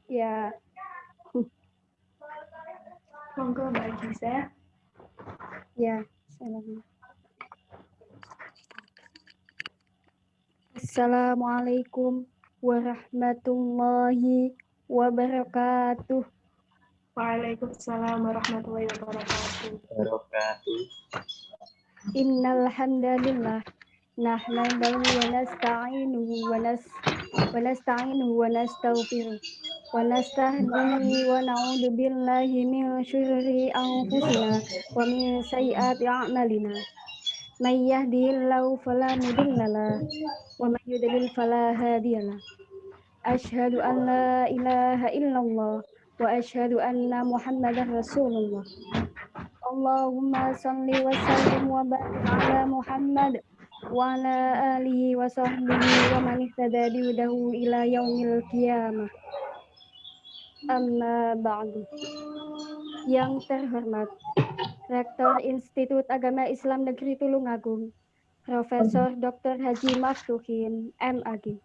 Ya, Monggo Mbak Giza. ya. Salam. Assalamualaikum warahmatullahi wabarakatuh. Waalaikumsalam warahmatullahi wabarakatuh. Innal hamdalillah nahmaduhu wa nasta'inuhu wa nastaghfiruh wa nastahdihi wa na'udzu billahi min syururi anfusina wa min sayyiati a'malina. May yahdihillahu fala mudhillalah wa may yudlil fala hadiyalah. Asyhadu an la ilaha illallah wa asyhadu anna Muhammadar Rasulullah. Allahumma shalli wa sallim wa barik ala Muhammad wa ala alihi wa sahbihi wa man ihtada bi hudahu ila yaumil qiyamah. Amma ba'du. Yang terhormat Rektor Institut Agama Islam Negeri Tulungagung, Profesor Dr. Haji Maftuhin, MAG.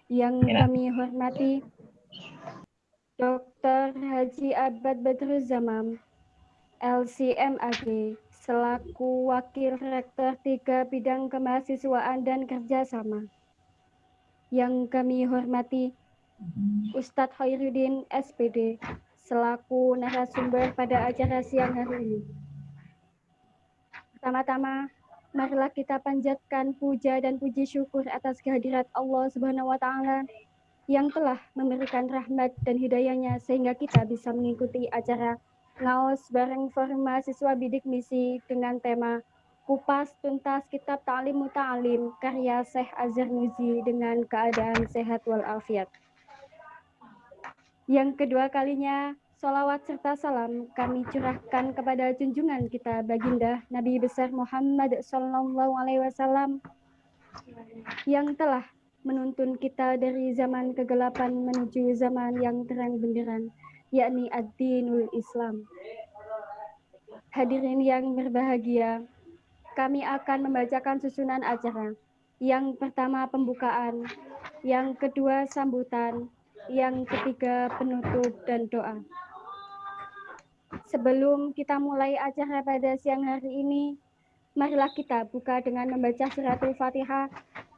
Yang kami hormati Dr. Haji Abad Badruzamam, LCMAG, selaku Wakil Rektor 3 Bidang Kemahasiswaan dan Kerjasama. Yang kami hormati Ustadz Khairuddin SPD, selaku narasumber pada acara siang hari ini. Pertama-tama, marilah kita panjatkan puja dan puji syukur atas kehadirat Allah Subhanahu wa Ta'ala yang telah memberikan rahmat dan hidayahnya sehingga kita bisa mengikuti acara ngaos bareng Forum Mahasiswa Bidik Misi dengan tema Kupas Tuntas Kitab Ta'lim Muta'alim karya Syekh Azhar Nuzi dengan keadaan sehat walafiat. Yang kedua kalinya, Salawat serta salam kami curahkan kepada junjungan kita baginda Nabi besar Muhammad SAW yang telah menuntun kita dari zaman kegelapan menuju zaman yang terang benderang, yakni ad-dinul Islam. Hadirin yang berbahagia, kami akan membacakan susunan acara. Yang pertama pembukaan, yang kedua sambutan, yang ketiga penutup dan doa. Sebelum kita mulai acara pada siang hari ini, marilah kita buka dengan membaca suratul Fatihah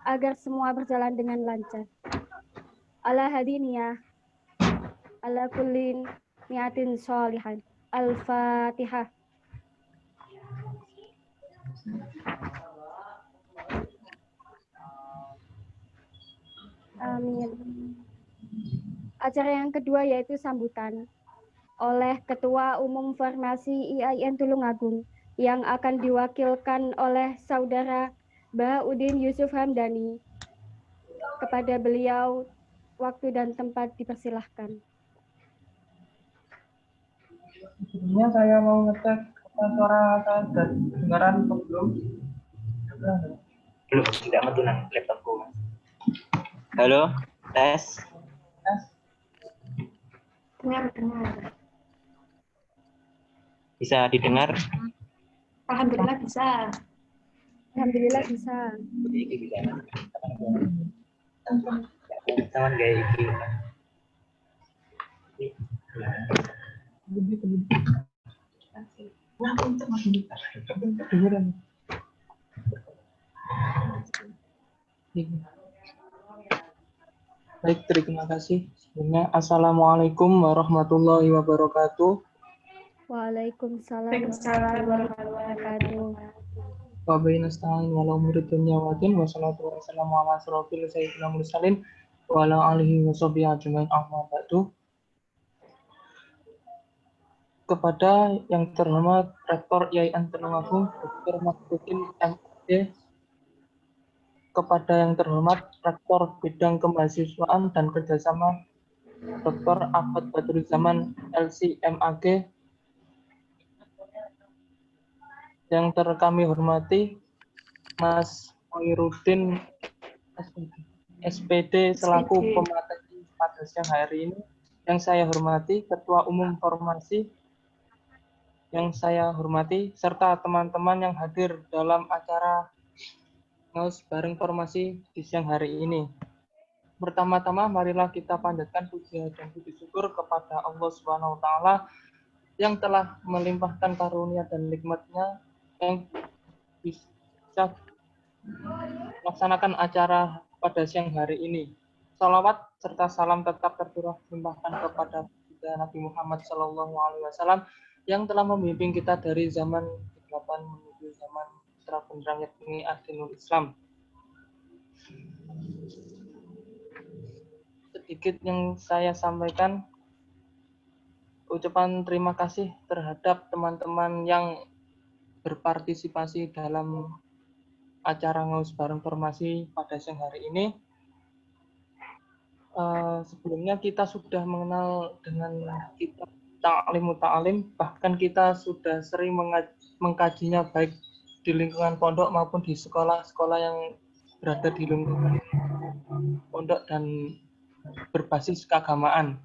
agar semua berjalan dengan lancar. Ala hadiniyah, ala kullin niatin sholihan. Al-Fatihah. Amin. Acara yang kedua yaitu sambutan oleh Ketua Umum Formasi IAIN Tulungagung yang akan diwakilkan oleh Saudara Bahaudin Yusuf Hamdani. Kepada beliau, waktu dan tempat dipersilahkan. Sebelumnya saya mau ngecek suara saya dan dengaran atau belum? Belum, tidak metunan laptopku. Halo, tes. Dengar. Bisa didengar? Alhamdulillah bisa. Alhamdulillah bisa. Iki bisa. Teman kayak iki. Baik, terima kasih. Sebelumnya, Assalamualaikum warahmatullahi wabarakatuh. Waalaikumsalam Waalaikumsalam warahmatullahi wabarakatuh. Wa baina nasta'in wa la umuri dunya wa din wa salatu wa salamu ala asrofil sayyidina mursalin wa ala alihi wa sahbihi ajmain amma ba'du. Kepada yang terhormat Rektor IAIN Tulungagung Dr. Masudin MD, kepada yang terhormat Rektor Bidang Kemahasiswaan dan Kerjasama Dr. Ahmad Badruzzaman LC.MAG, yang kami hormati Mas Khairuddin SPD selaku pemateri pada siang hari ini, yang saya hormati Ketua Umum Formasi, yang saya hormati, serta teman-teman yang hadir dalam acara ngaus bareng formasi di siang hari ini. Pertama-tama marilah kita panjatkan puji dan puji syukur kepada Allah Subhanahu wa taala yang telah melimpahkan karunia dan nikmat-Nya yang bisa melaksanakan acara pada siang hari ini. Salawat serta salam tetap tercurah limpahkan kepada Nabi Muhammad SAW yang telah membimbing kita dari zaman kegelapan menuju zaman terang benderang yakni ad-dinul Islam. Sedikit yang saya sampaikan, ucapan terima kasih terhadap teman-teman yang berpartisipasi dalam acara ngaus bareng formasi pada siang hari ini. Sebelumnya kita sudah mengenal dengan kitab Ta'lim Muta'alim, bahkan kita sudah sering mengkajinya baik di lingkungan pondok maupun di sekolah-sekolah yang berada di lingkungan pondok dan berbasis keagamaan.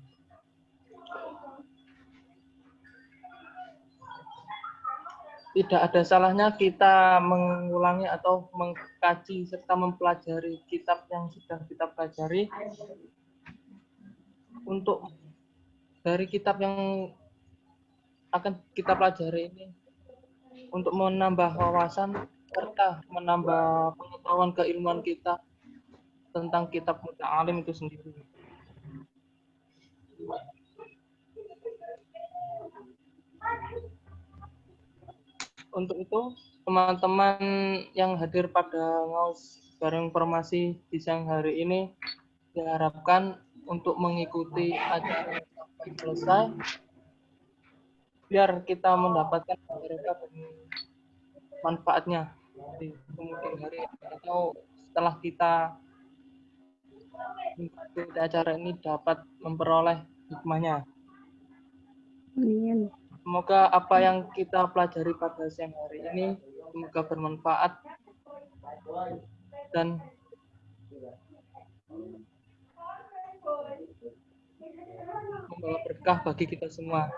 Tidak ada salahnya kita mengulangi atau mengkaji serta mempelajari kitab yang sudah kita pelajari untuk dari kitab yang akan kita pelajari ini untuk menambah wawasan serta menambah pengetahuan keilmuan kita tentang kitab Muta'alim itu sendiri. Untuk itu, teman-teman yang hadir pada ngaus bareng formasi di siang hari ini diharapkan untuk mengikuti acara sampai selesai, biar kita mendapatkan berkah dan manfaatnya di kemudian hari atau setelah kita mengikuti acara ini dapat memperoleh hikmahnya. Amin. Semoga apa yang kita pelajari pada siang hari ini semoga bermanfaat dan membawa berkah bagi kita semua.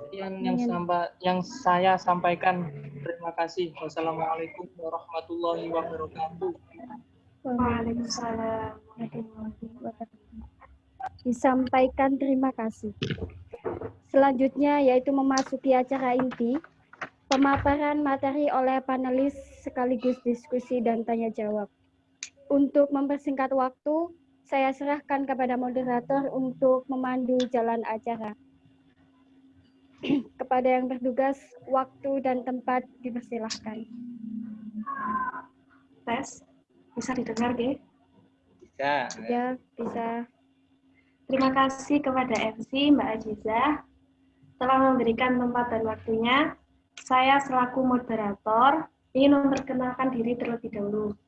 Sekian yang saya sampaikan. Terima kasih. Wassalamualaikum warahmatullahi wabarakatuh. Waalaikumsalam. Disampaikan terima kasih. Selanjutnya yaitu memasuki acara inti, pemaparan materi oleh panelis sekaligus diskusi dan tanya jawab. Untuk mempersingkat waktu, saya serahkan kepada moderator untuk memandu jalan acara. Kepada yang bertugas, waktu dan tempat dipersilahkan. Tes, bisa didengar, Ge? Bisa. Ya, bisa. Terima kasih kepada MC Mbak Ajizah telah memberikan tempat dan waktunya. Saya selaku moderator ingin memperkenalkan diri terlebih dahulu.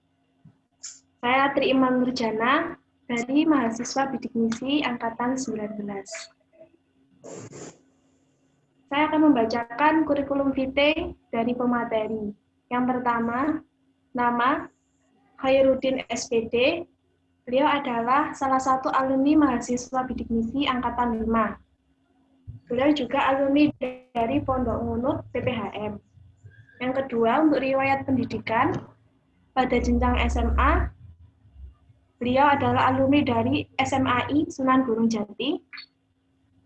Saya Tri Iman Nurjana dari mahasiswa Bidik Misi Angkatan 19. Saya akan membacakan kurikulum vitae dari pemateri. Yang pertama, nama Khairuddin SPD. Beliau adalah salah satu alumni mahasiswa Bidik Misi Angkatan 5. Beliau juga alumni dari Pondok Ngunut PPHM. Yang kedua, untuk riwayat pendidikan, pada jenjang SMA, beliau adalah alumni dari SMAI Sunan Gunung Jati.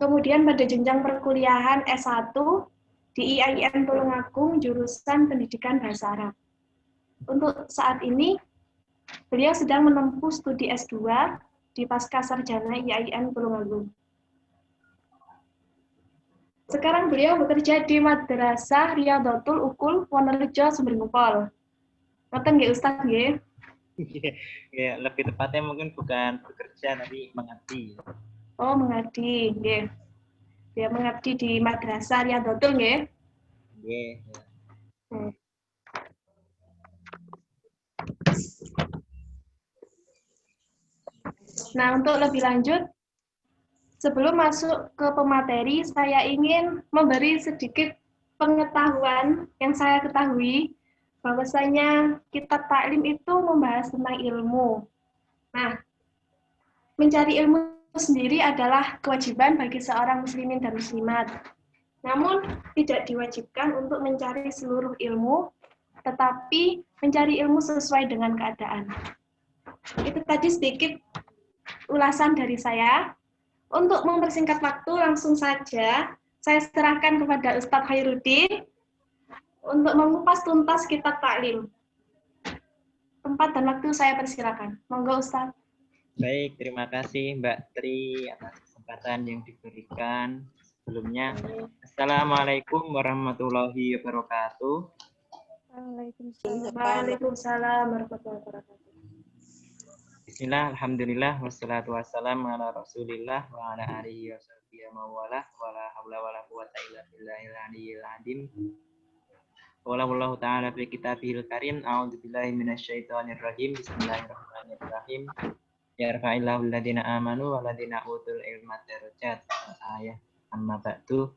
Kemudian pada jenjang perkuliahan S1 di IAIN Tulungagung, jurusan Pendidikan Bahasa Arab. Untuk saat ini, beliau sedang menempuh studi S2 di Pascasarjana IAIN Tulungagung. Sekarang beliau bekerja di Madrasah Riyadhatul Uqul Wonorejo Sumberngupol. Ngoten nggih Ustaz nggih? Ya, lebih tepatnya mungkin bukan bekerja tapi mengabdi. Oh, mengabdi, nggih. Dia mengabdi di Madrasah Riyadhatul nggih? Nggih. Nah, untuk lebih lanjut, sebelum masuk ke pemateri, saya ingin memberi sedikit pengetahuan yang saya ketahui bahwasanya kitab taklim itu membahas tentang ilmu. Nah, mencari ilmu sendiri adalah kewajiban bagi seorang muslimin dan muslimat. Namun, tidak diwajibkan untuk mencari seluruh ilmu, tetapi mencari ilmu sesuai dengan keadaan. Itu tadi sedikit ulasan dari saya. Untuk mempersingkat waktu, langsung saja saya serahkan kepada Ustadz Khairuddin untuk mengupas tuntas kitab taklim. Tempat dan waktu saya persilakan. Monggo Ustadz. Baik, terima kasih Mbak Tri atas kesempatan yang diberikan. Sebelumnya, Assalamualaikum warahmatullahi wabarakatuh. Waalaikumsalam warahmatullahi wabarakatuh. Bismillah, alhamdulillah, wassalatu wassalamu ala rasulillah wa ala alihi wa sahbihi mawalah wa la hawla wa la quwata illa billahil aliyyil azim. Qala Allahu ta'ala fi kitabihil karim, a'udzu billahi minasyaitonir rajim. Bismillahirrahmanirrahim. Yarfa'illahu alladziina aamanu wal ladziina utul ilma darajat. Ayat amma ba'du.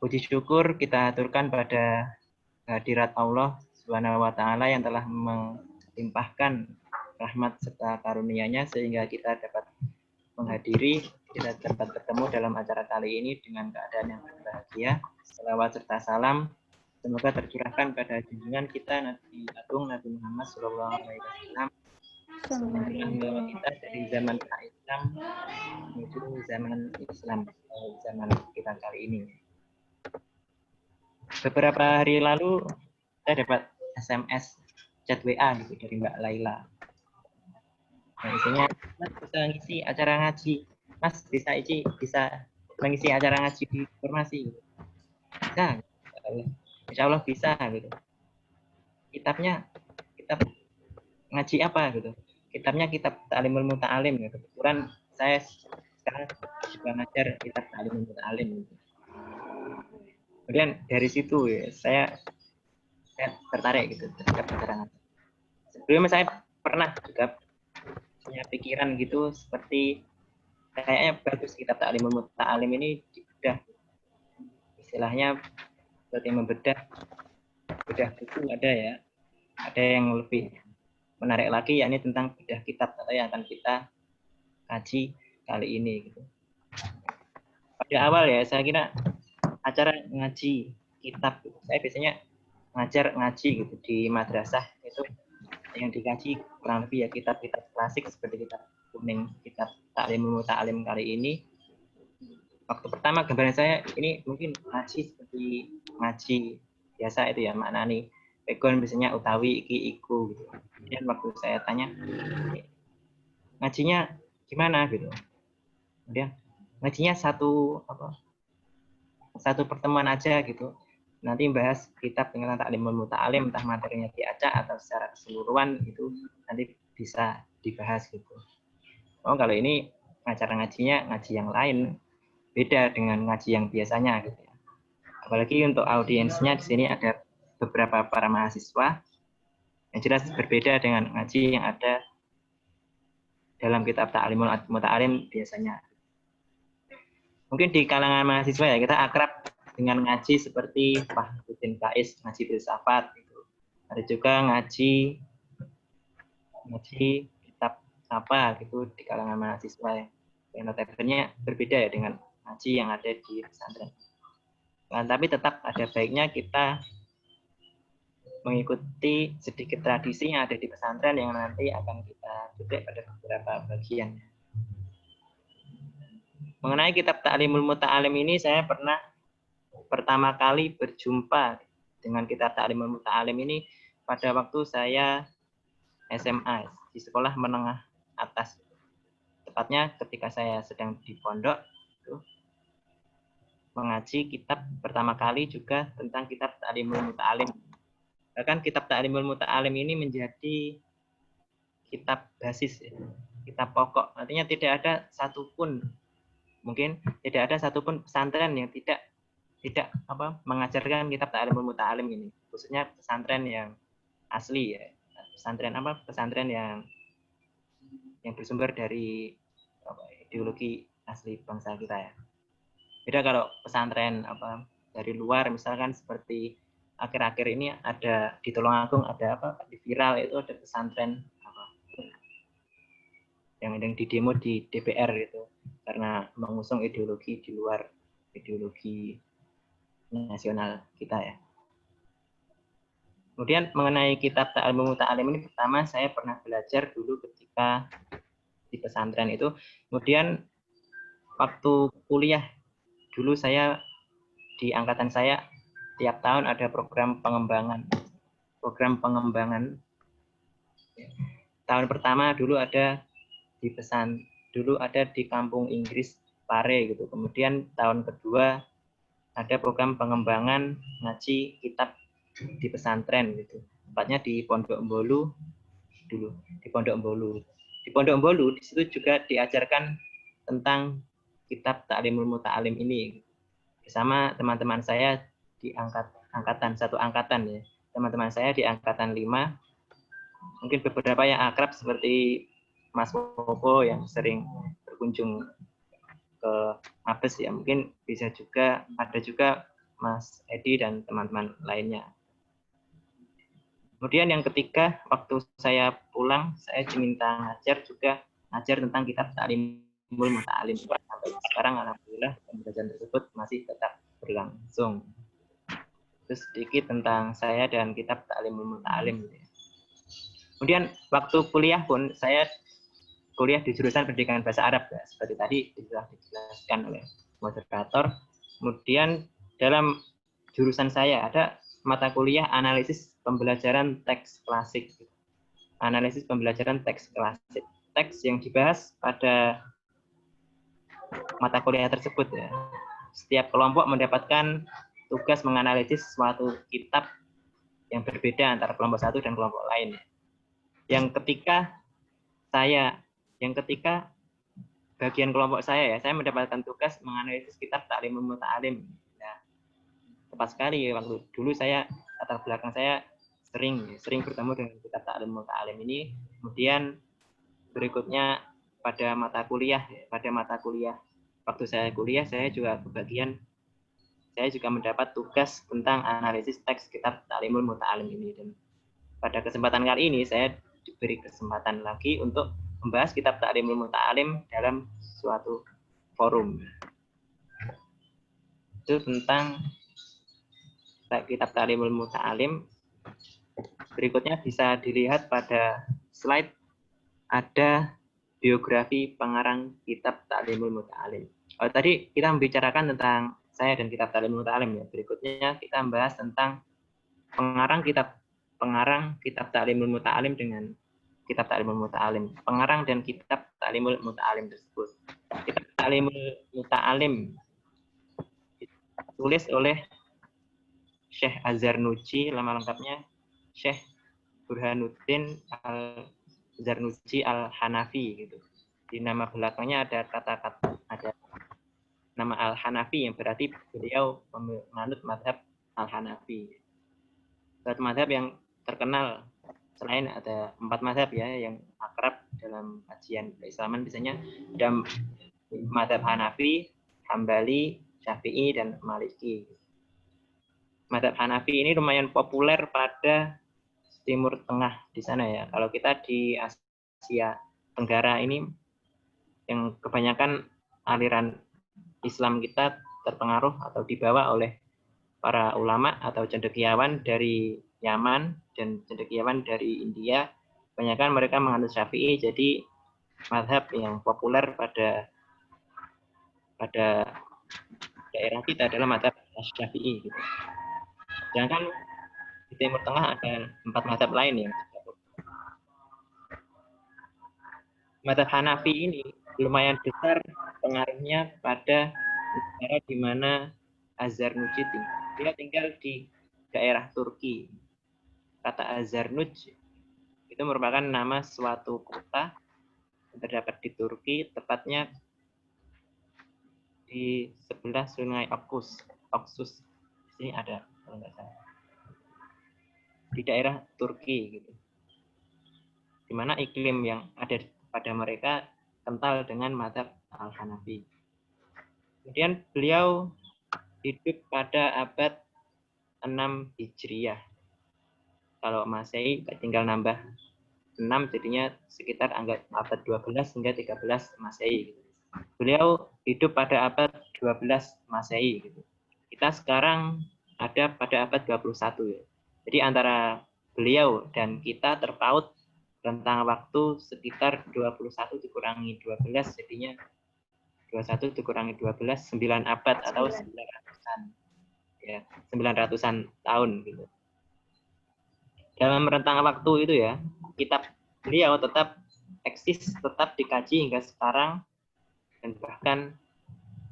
Puji syukur kita aturkan pada hadirat Allah Subhanahu wa taala yang telah melimpahkan rahmat serta karunia-Nya sehingga kita dapat menghadiri, kita dapat bertemu dalam acara kali ini dengan keadaan yang berbahagia. Selawat serta salam semoga tercurahkan pada junjungan kita Nabi Agung Nabi Muhammad Sallallahu Alaihi Wasallam yang membawa kita dari zaman Islam menuju zaman Islam, zaman kita kali ini. Beberapa hari lalu saya dapat SMS chat WA gitu dari Mbak Laila. Nah, isinya, Mas bisa ngisi acara ngaji, Mas bisa mengisi acara ngaji di informasi. Bisa, Insya Allah bisa gitu. Kitab ngaji apa gitu? Kitabnya kitab Ta'limul Muta'alim gitu. Kebetulan saya sekarang juga ngajar kitab Ta'limul Muta'alim gitu. Kemudian dari situ ya, saya tertarik gitu terhadap acara ngaji. Sebelumnya saya pernah juga punya pikiran gitu seperti kayaknya bagus kitab Ta'limul Muta'alim ini dibedah istilahnya seperti bedah buku ada ya. Ada yang lebih menarik lagi yakni tentang bedah kitab atau yang akan kita kaji kali ini gitu. Pada awal ya saya kira acara ngaji kitab gitu. Saya biasanya ngajar ngaji gitu di madrasah itu yang dikaji kurang lebih ya kitab-kitab klasik seperti kitab kuning, kitab Ta'limul Muta'alim kali ini. Waktu pertama gambaran saya ini mungkin ngaji seperti ngaji biasa itu ya maknani pegon biasanya utawi iki iku gitu. Kemudian waktu saya tanya ngajinya gimana gitu. Kemudian ngajinya satu pertemuan aja gitu. Nanti bahas kitab dengan Ta'limul Muta'alim entah materinya diacak atau secara keseluruhan itu nanti bisa dibahas gitu. Oh kalau ini acara ngajinya ngaji yang lain beda dengan ngaji yang biasanya gitu ya. Apalagi untuk audiensnya di sini ada beberapa para mahasiswa yang jelas berbeda dengan ngaji yang ada dalam kitab Ta'limul Muta'alim biasanya. Mungkin di kalangan mahasiswa ya kita akrab dengan ngaji seperti Fakhruddin Faiz, ngaji filsafat gitu. Ada juga ngaji kitab apa gitu di kalangan mahasiswa yang notabene berbeda ya dengan ngaji yang ada di pesantren. Nah, tapi tetap ada baiknya kita mengikuti sedikit tradisi yang ada di pesantren yang nanti akan kita cuplik pada beberapa bagian. Mengenai kitab Ta'limul Muta'alim ini saya pernah pertama kali berjumpa dengan kitab Ta'limul Muta'alim ini pada waktu saya SMA di sekolah menengah atas. Tepatnya ketika saya sedang di pondok itu mengaji kitab pertama kali juga tentang kitab Ta'limul Muta'alim. Bahkan kitab Ta'limul Muta'alim ini menjadi kitab basis, kitab pokok. Artinya tidak ada satupun pesantren yang tidak mengajarkan kitab Ta'limul Muta'alim ini. Khususnya pesantren yang asli ya. Pesantren yang bersumber dari ideologi asli bangsa kita ya. Beda kalau pesantren dari luar misalkan seperti akhir-akhir ini ada di Tulungagung ada di viral itu ada pesantren yang di demo di DPR itu karena mengusung ideologi di luar ideologi nasional kita ya. Kemudian mengenai kitab Ta'limul Muta'alim ini pertama saya pernah belajar dulu ketika di pesantren itu. Kemudian waktu kuliah dulu saya di angkatan saya tiap tahun ada program pengembangan. Tahun pertama dulu ada di kampung Inggris Pare gitu. Kemudian tahun kedua ada program pengembangan ngaji kitab di pesantren gitu. Tepatnya di Pondok Mbolu dulu, di Pondok Mbolu. Di Pondok Mbolu di situ juga diajarkan tentang kitab Ta'limul Muta'alim ini bersama teman-teman saya di satu angkatan ya. Teman-teman saya di angkatan 5. Mungkin beberapa yang akrab seperti Mas Popo yang sering berkunjung ke Mabes ya. Mungkin bisa juga ada juga Mas Edi dan teman-teman lainnya. Kemudian yang ketiga, waktu saya pulang, saya diminta ngajar tentang kitab Ta'limul Muta'alim. Sampai sekarang alhamdulillah pembelajaran tersebut masih tetap berlangsung. Terus sedikit tentang saya dan kitab Ta'limul Muta'alim. Kemudian waktu kuliah pun saya kuliah di jurusan pendidikan bahasa Arab ya, seperti tadi sudah dijelaskan oleh moderator. Kemudian dalam jurusan saya ada mata kuliah analisis pembelajaran teks klasik. Analisis pembelajaran teks klasik. Teks yang dibahas pada mata kuliah tersebut ya. Setiap kelompok mendapatkan tugas menganalisis suatu kitab yang berbeda antara kelompok satu dan kelompok lain. Yang ketika bagian kelompok saya ya, saya mendapatkan tugas menganalisis kitab Ta'limul Muta'alim. Ya, tepat sekali waktu dulu saya latar belakang saya sering bertemu dengan kitab Ta'limul Muta'alim ini. Kemudian berikutnya pada mata kuliah waktu saya kuliah saya juga kebagian saya juga mendapat tugas tentang analisis teks kitab Ta'limul Muta'alim ini. Dan pada kesempatan kali ini saya diberi kesempatan lagi untuk membahas kitab Ta'limul Muta'alim dalam suatu forum. Itu tentang kitab Ta'limul Muta'alim. Berikutnya bisa dilihat pada slide, ada biografi pengarang kitab Ta'limul Muta'alim. Tadi kita membicarakan tentang saya dan kitab Ta'limul Muta'alim ya. Berikutnya kita membahas tentang pengarang kitab Ta'limul Muta'alim dengan kitab Ta'limul Muta'alim. Pengarang dan kitab Ta'limul Muta'alim tersebut. Kitab Ta'limul Muta'alim ditulis oleh Syekh Az-Zarnuji, nama lengkapnya Syekh Burhanuddin Al-Zarnuji Al-Hanafi gitu. Di nama belakangnya ada nama Al-Hanafi yang berarti beliau menganut mazhab Al-Hanafi. Suatu mazhab yang terkenal, selain ada 4 mazhab ya yang akrab dalam kajian keislaman, biasanya ada mazhab Hanafi, Hambali, Syafi'i, dan Maliki. Mazhab Hanafi ini lumayan populer pada Timur Tengah di sana ya. Kalau kita di Asia Tenggara ini yang kebanyakan aliran Islam kita terpengaruh atau dibawa oleh para ulama atau cendekiawan dari Yaman dan cendekiawan dari India. Kebanyakan mereka menganut Syafi'i, jadi mazhab yang populer pada daerah kita adalah mazhab Syafi'i gitu. Sedangkan di Timur Tengah ada 4 mazhab lain yang mazhab Hanafi ini lumayan besar pengaruhnya pada negara di mana Az-Zarnuji tinggal. Dia tinggal di daerah Turki. Kata Az-Zarnuj itu merupakan nama suatu kota yang terdapat di Turki, tepatnya di sebelah Sungai Oxus. Ini ada kalau nggak salah. Di daerah Turki gitu. Di mana iklim yang ada pada mereka kental dengan mazhab Al-Hanafi. Kemudian beliau hidup pada abad 6 Hijriah. Kalau Masehi tinggal nambah 6, jadinya sekitar abad 12 hingga 13 Masehi. Beliau hidup pada abad 12 Masehi. Kita sekarang ada pada abad 21 ya. Jadi antara beliau dan kita terpaut rentang waktu sekitar 21 dikurangi 12, jadinya 21 dikurangi 12, 9 abad atau 900-an. Ya, 900-an tahun gitu. Dalam rentang waktu itu ya, kitab beliau tetap eksis, tetap dikaji hingga sekarang, dan bahkan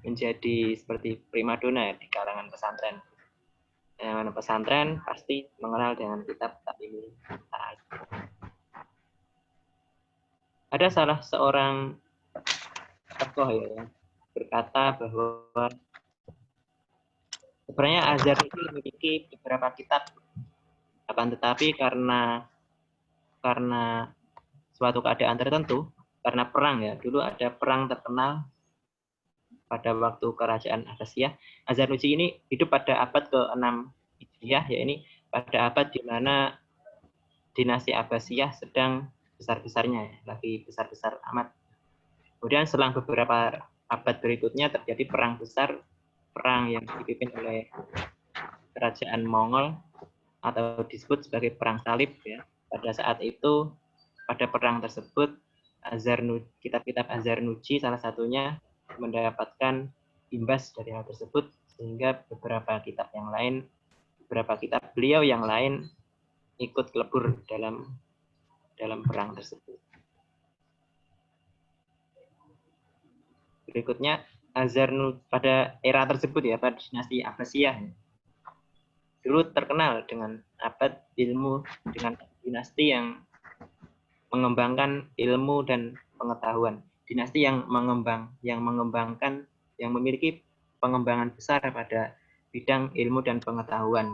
menjadi seperti primadona ya, di kalangan pesantren. Yang pesantren pasti mengenal dengan kitab Ta'limul Muta'alim. Ada salah seorang tokoh ya berkata bahwa sebenarnya Az-Zarnuji memiliki beberapa kitab, akan tetapi karena suatu keadaan tertentu, karena perang ya, dulu ada perang terkenal pada waktu kerajaan Abbasiyah. Az-Zarnuji ini hidup pada abad ke-6 Hijriah, ya ini pada abad di mana dinasti Abbasiyah sedang besar-besarnya, ya, lagi besar-besar amat. Kemudian selang beberapa abad berikutnya terjadi perang besar, perang yang dipimpin oleh kerajaan Mongol atau disebut sebagai perang salib ya. Pada saat itu, pada perang tersebut, kitab-kitab Az-Zarnuji salah satunya mendapatkan imbas dari hal tersebut, sehingga beberapa kitab beliau yang lain ikut lebur dalam perang tersebut. Berikutnya Az-Zarnuji pada era tersebut ya, pada dinasti Abbasiyah dulu terkenal dengan abad ilmu, dengan dinasti yang mengembangkan ilmu dan pengetahuan, dinasti yang mengembangkan, yang memiliki pengembangan besar pada bidang ilmu dan pengetahuan.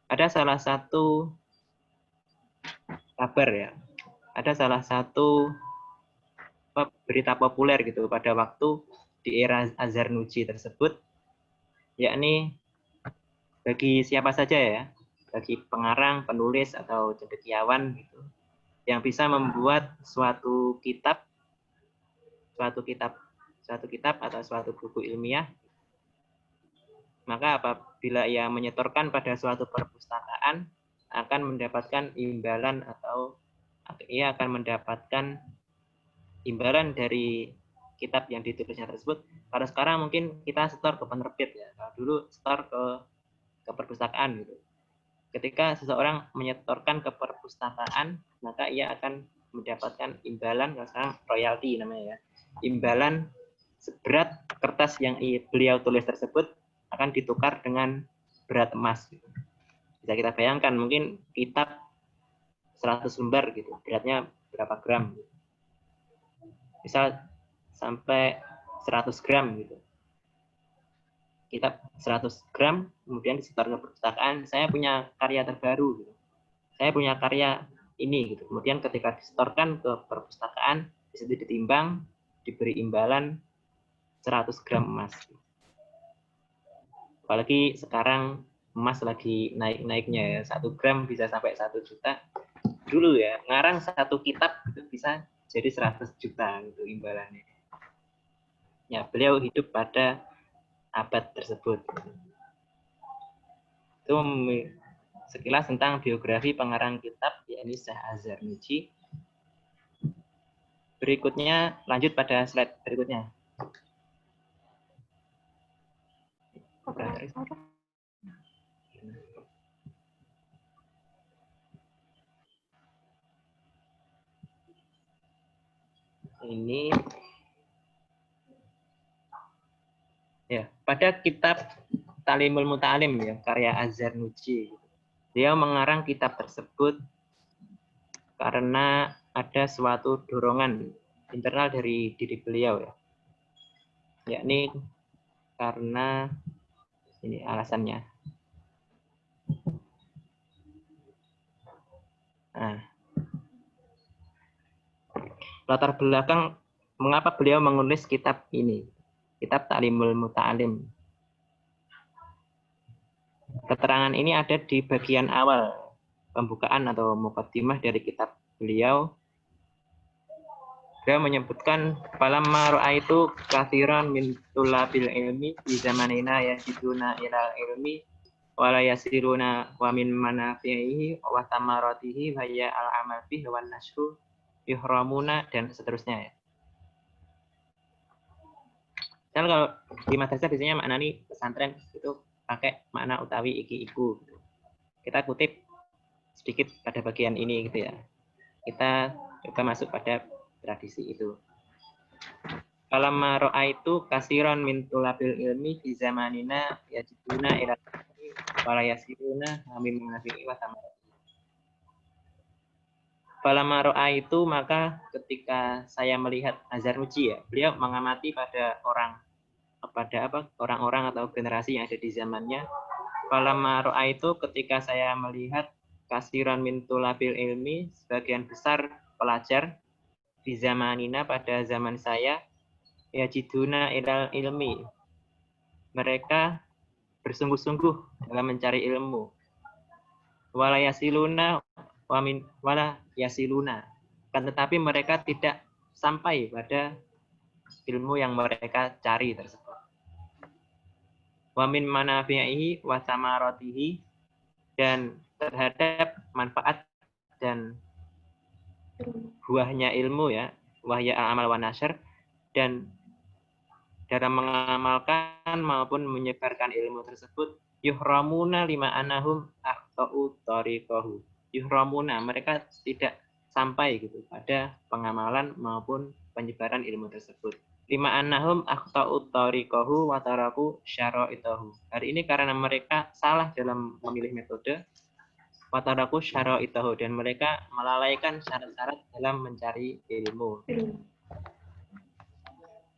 Ada salah satu kabar ya, ada salah satu berita populer gitu pada waktu di era Az-Zarnuji tersebut, yakni bagi siapa saja ya, bagi pengarang, penulis atau cendekiawan gitu, yang bisa membuat suatu kitab atau suatu buku ilmiah, maka apabila ia menyetorkan pada suatu perpustakaan akan mendapatkan imbalan atau ia akan mendapatkan imbalan dari kitab yang ditulisnya tersebut. Kalau sekarang mungkin kita setor ke penerbit ya, kalau dulu setor ke perpustakaan gitu. Ketika seseorang menyetorkan ke perpustakaan, maka ia akan mendapatkan imbalan, kalau sekarang royalti namanya ya, imbalan seberat kertas yang beliau tulis tersebut akan ditukar dengan berat emas. Bisa kita bayangkan, mungkin kitab 100 lembar gitu, beratnya berapa gram? Misal sampai 100 gram gitu. Kitab 100 gram, kemudian disetor ke perpustakaan, saya punya karya terbaru gitu. Saya punya karya ini gitu. Kemudian ketika disetorkan ke perpustakaan, disitu ditimbang, diberi imbalan 100 gram emas. Apalagi sekarang emas lagi naik-naiknya ya, 1 gram bisa sampai 1 juta. Dulu ya, ngarang satu kitab itu bisa jadi 100 juta gitu imbalannya. Ya, beliau hidup pada abad tersebut. Itu sekilas tentang biografi pengarang kitab, yakni Syekh Az-Zarnuji. Berikutnya, lanjut pada slide berikutnya. Ini ya, pada kitab Talimul Muta'alim ya, karya Az-Zarnuji. Dia mengarang kitab tersebut karena ada suatu dorongan internal dari diri beliau ya. Yakni karena ini alasannya. Nah, latar belakang mengapa beliau menulis kitab ini, kitab Talimul Muta'alim. Keterangan ini ada di bagian awal pembukaan atau muqaddimah dari kitab beliau. Beliau menyebutkan falamma ra'aitu katsiran min tulabil ilmi di zamanina yajiduna ilal ilmi wa la yasiruna wa min manafi'ihi wa tamaratihi wa ya al-amal bihi wan nasru yuhramuna, dan seterusnya ya. Dan kalau di madrasah biasanya makna ini pesantren itu pakai makna utawi iki-iku. Kita kutip sedikit pada bagian ini gitu ya. Kita coba masuk pada tradisi itu. Falamma ra'aitu kasiran min tulabil ilmi di zamanina yajiduna ila wa la yasiruna min manafi'i wa tamaratihi. Falamma ra'aitu, maka ketika saya melihat Az-Zarnuji ya, beliau mengamati pada orang-orang atau generasi yang ada di zamannya. Falamma ra'aitu, ketika saya melihat kasiran min tulabil ilmi, sebagian besar pelajar di zamanina, pada zaman saya, yajiduna ilal ilmi, mereka bersungguh-sungguh dalam mencari ilmu. Wala yasiluna wala yasiluna, kan tetapi mereka tidak sampai pada ilmu yang mereka cari tersebut. Wa min manafi'ihi wa samaratihi, dan terhadap manfaat dan buahnya ilmu ya, wahya amal wa nasr, dan dalam mengamalkan maupun menyebarkan ilmu tersebut, yuhramuna lima anahum akhtau tariqahu. Yuhramuna, mereka tidak sampai gitu pada pengamalan maupun penyebaran ilmu tersebut. Lima anahum akhtau tariqahu wa taraku syara'itahu. Hari ini karena mereka salah dalam memilih metode, wa taraku syara'itahu, dan mereka melalaikan syarat-syarat dalam mencari ilmu.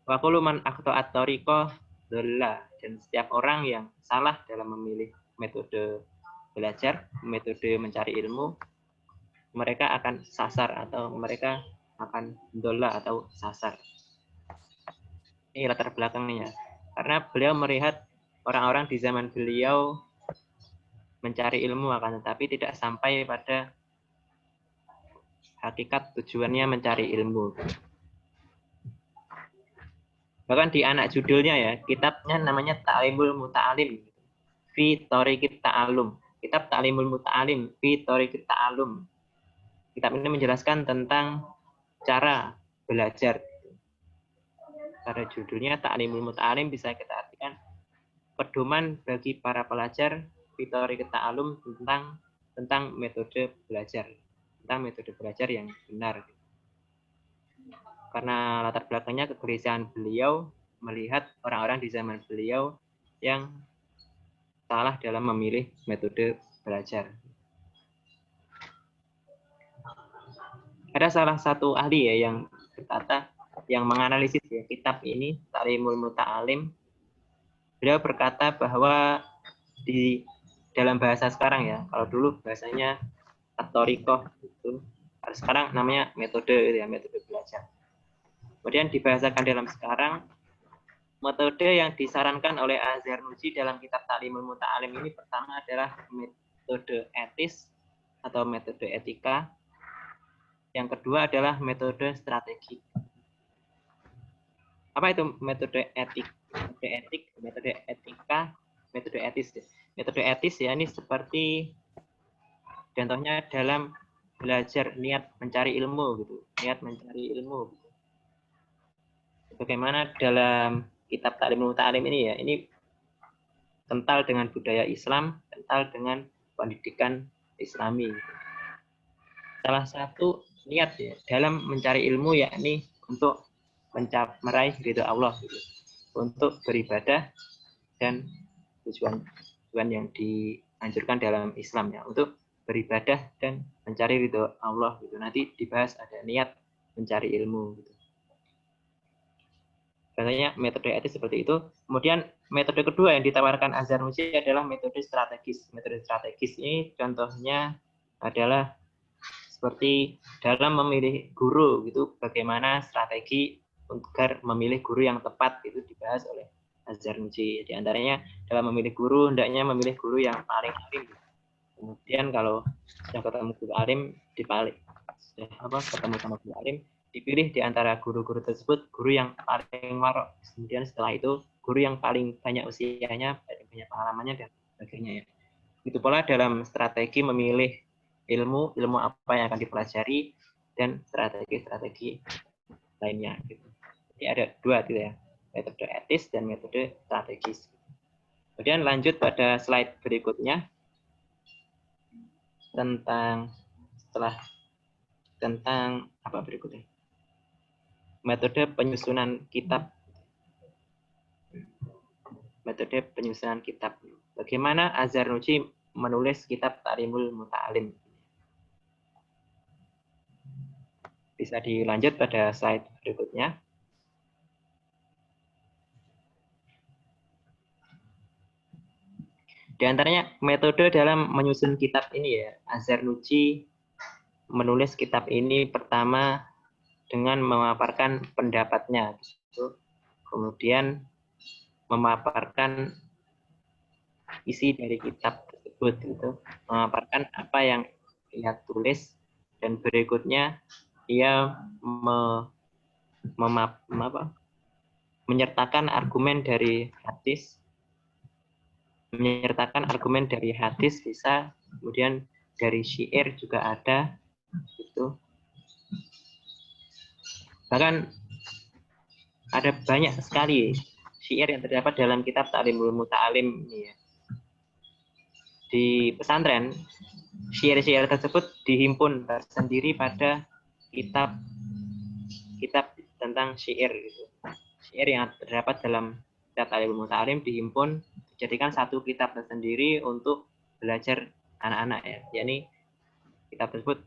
Wa kullu man akhta'at tariqah dhalla, dan setiap orang yang salah dalam memilih metode belajar, metode mencari ilmu, mereka akan sasar atau mereka akan dhalla atau sasar. Ini latar belakangnya. Karena beliau melihat orang-orang di zaman beliau mencari ilmu, akan tetapi tidak sampai pada hakikat tujuannya mencari ilmu. Bahkan di anak judulnya ya, kitabnya namanya Ta'limul Muta'alim fi Thoriqit Ta'allum. Kitab Ta'limul Muta'alim fi Thoriqit Ta'allum. Kitab ini menjelaskan tentang cara belajar. Pada judulnya Ta'limul Muta'alim bisa kita artikan pedoman bagi para pelajar fi Thoriqit Ta'allum tentang metode belajar. Tentang metode belajar yang benar. Karena latar belakangnya kegelisahan beliau melihat orang-orang di zaman beliau yang salah dalam memilih metode belajar. Ada salah satu ahli ya yang berkata, yang menganalisis ya, kitab ini, Ta'limul Muta'alim. Beliau berkata bahwa di dalam bahasa sekarang ya, kalau dulu bahasanya at-thoriqah itu, sekarang namanya metode ya, metode belajar. Kemudian dibahasakan dalam sekarang, metode yang disarankan oleh Az-Zarnuji dalam kitab Ta'limul Muta'alim ini pertama adalah metode etis atau metode etika. Yang kedua adalah metode strategi. Apa itu metode etik? Metode etik, metode etika, metode etis. Metode etis ya ini seperti contohnya dalam belajar niat mencari ilmu gitu, niat mencari ilmu. Bagaimana dalam kitab Ta'limul Muta'alim ini ya, ini kental dengan budaya Islam, kental dengan pendidikan Islami. Salah satu niat ya dalam mencari ilmu yakni untuk meraih ridho Allah gitu. Untuk beribadah dan tujuan yang dianjurkan dalam Islam ya, untuk beribadah dan mencari ridho Allah gitu. Nanti dibahas ada niat mencari ilmu gitu. Biasanya metode etis seperti itu. Kemudian metode kedua yang ditawarkan Az-Zarnuji adalah metode strategis. Metode strategis ini contohnya adalah seperti dalam memilih guru gitu, bagaimana strategi agar memilih guru yang tepat itu dibahas oleh Az-Zarnuji. Di antaranya dalam memilih guru hendaknya memilih guru yang paling alim. Kemudian kalau sudah ketemu guru alim ketemu sama guru alim, dipilih di antara guru-guru tersebut guru yang paling warok. Kemudian setelah itu guru yang paling banyak usianya, banyak pengalamannya dan sebagainya ya. Itu pula dalam strategi memilih ilmu apa yang akan dipelajari dan strategi lainnya gitu. Jadi ada dua gitu ya, metode etis dan metode strategis. Kemudian lanjut pada slide berikutnya tentang apa berikutnya? Metode penyusunan kitab. Metode penyusunan kitab. Bagaimana Az-Zarnuji menulis kitab Ta'limul Muta'alim? Bisa dilanjut pada slide berikutnya. Di antaranya metode dalam menyusun kitab ini ya, Az-Zarnuji menulis kitab ini pertama dengan memaparkan pendapatnya, gitu. Kemudian memaparkan isi dari kitab tersebut, gitu. Memaparkan apa yang ia tulis, dan berikutnya ia menyertakan argumen dari hadis, bisa, kemudian dari syair juga ada, gitu. Bahkan ada banyak sekali syair yang terdapat dalam kitab Ta'limul Muta'alim ini ya. Di pesantren, syair-syair tersebut dihimpun tersendiri pada kitab tentang syair gitu. Syair yang terdapat dalam kitab Ta'limul Muta'alim dihimpun dijadikan satu kitab tersendiri untuk belajar anak-anak ya. Yakni kitab tersebut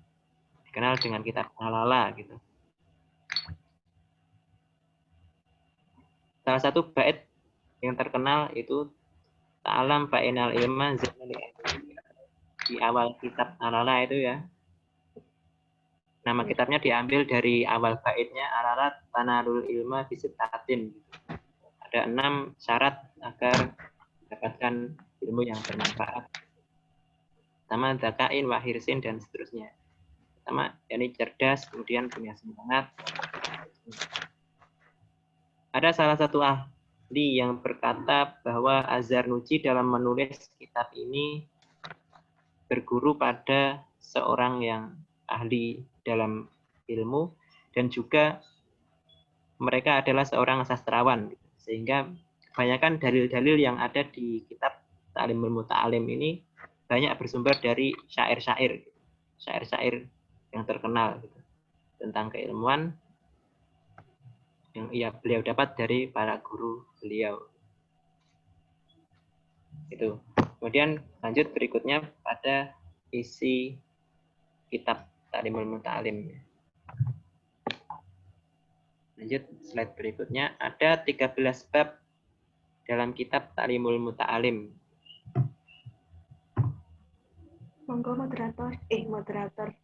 dikenal dengan kitab Al-Lala gitu. Salah satu bait yang terkenal itu Ta'alam fa'inal ilma di awal kitab Al-Lala itu ya. Nama kitabnya diambil dari awal baitnya Al-Lala tanalul ilma bisittatin. Ada 6 syarat agar mendapatkan ilmu yang bermanfaat. Pertama, dzakain, wahirsin, dan seterusnya. Pertama, yakni cerdas, kemudian punya semangat. Ada salah satu ahli yang berkata bahwa Az-Zarnuji dalam menulis kitab ini berguru pada seorang yang ahli dalam ilmu, dan juga mereka adalah seorang sastrawan, sehingga kebanyakan dalil-dalil yang ada di kitab Ta'limul Muta'alim ini banyak bersumber dari syair-syair yang terkenal gitu, tentang keilmuan yang beliau dapat dari para guru beliau. Itu. Kemudian lanjut berikutnya pada isi kitab Ta'limul Muta'alim. Lanjut slide berikutnya, ada 13 bab dalam kitab Ta'limul Muta'alim. Monggo operator.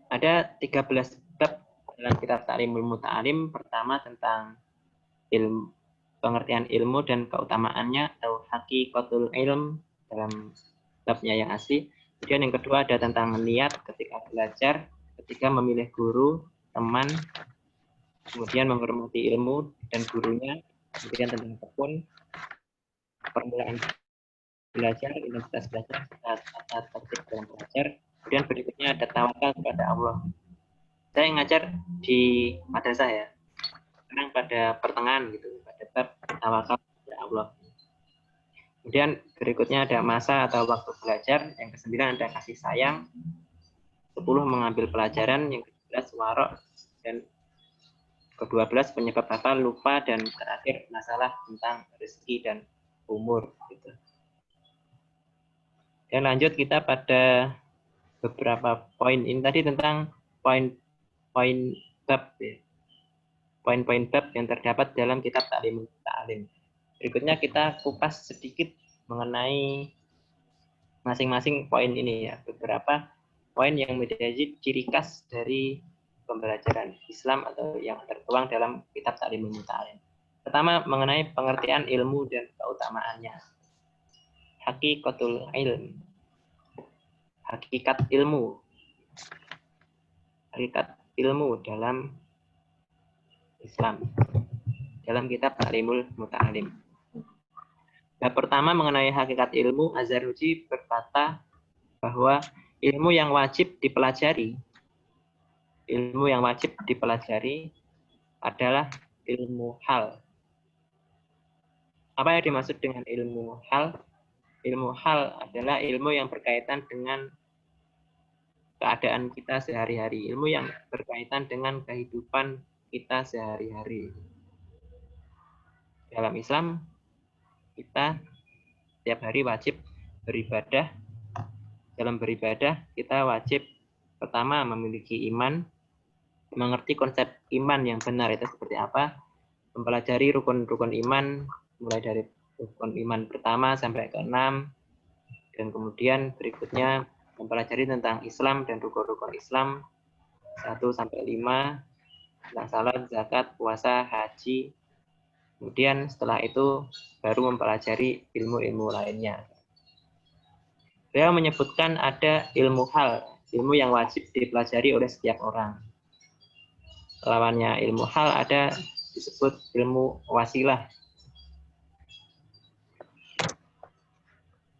Ada 13 bab dalam kitab Ta'limul Muta'alim. Pertama tentang pengertian ilmu dan keutamaannya atau hakikatul ilm dalam babnya yang asli. Kemudian yang kedua ada tentang niat ketika belajar, ketika memilih guru, teman, kemudian menghormati ilmu dan gurunya, kemudian tentang tekun, permulaan belajar, intensitas belajar, tata tertib dalam belajar. Kemudian berikutnya ada tawakal kepada Allah. Saya ngajar di madrasah ya. Sekarang pada pertengahan gitu, pada bab tawakal kepada Allah. Kemudian berikutnya ada masa atau waktu belajar. Yang ke-9 ada kasih sayang. 10 mengambil pelajaran. Yang ke-11 warok. Dan ke-12 penyebab hafal, lupa, dan terakhir masalah tentang rezeki dan umur gitu. Dan lanjut kita pada beberapa poin. Ini tadi tentang poin bab ya. Poin-poin bab yang terdapat dalam kitab Ta'limul Muta'alim. Berikutnya kita kupas sedikit mengenai masing-masing poin ini ya. Beberapa poin yang menjadi ciri khas dari pembelajaran Islam atau yang tertuang dalam kitab Ta'limul Muta'alim. Pertama, mengenai pengertian ilmu dan keutamaannya. Hakikatul ilm. Hakikat ilmu. Hakikat ilmu dalam Islam. Dalam kitab Ta'limul Muta'alim. Bab pertama mengenai hakikat ilmu, Az-Zarnuji berkata bahwa ilmu yang wajib dipelajari adalah ilmu hal. Apa yang dimaksud dengan ilmu hal? Ilmu hal adalah ilmu yang berkaitan dengan keadaan kita sehari-hari, ilmu yang berkaitan dengan kehidupan kita sehari-hari. Dalam Islam, kita setiap hari wajib beribadah. Dalam beribadah, kita wajib pertama memiliki iman, mengerti konsep iman yang benar itu seperti apa, mempelajari rukun-rukun iman, mulai dari rukun iman pertama sampai ke-6, dan kemudian berikutnya mempelajari tentang Islam dan rukun-rukun Islam 1 sampai 5, tentang salat, zakat, puasa, haji. Kemudian setelah itu baru mempelajari ilmu-ilmu lainnya. Beliau menyebutkan ada ilmu hal, ilmu yang wajib dipelajari oleh setiap orang. Lawannya ilmu hal ada disebut ilmu wasilah.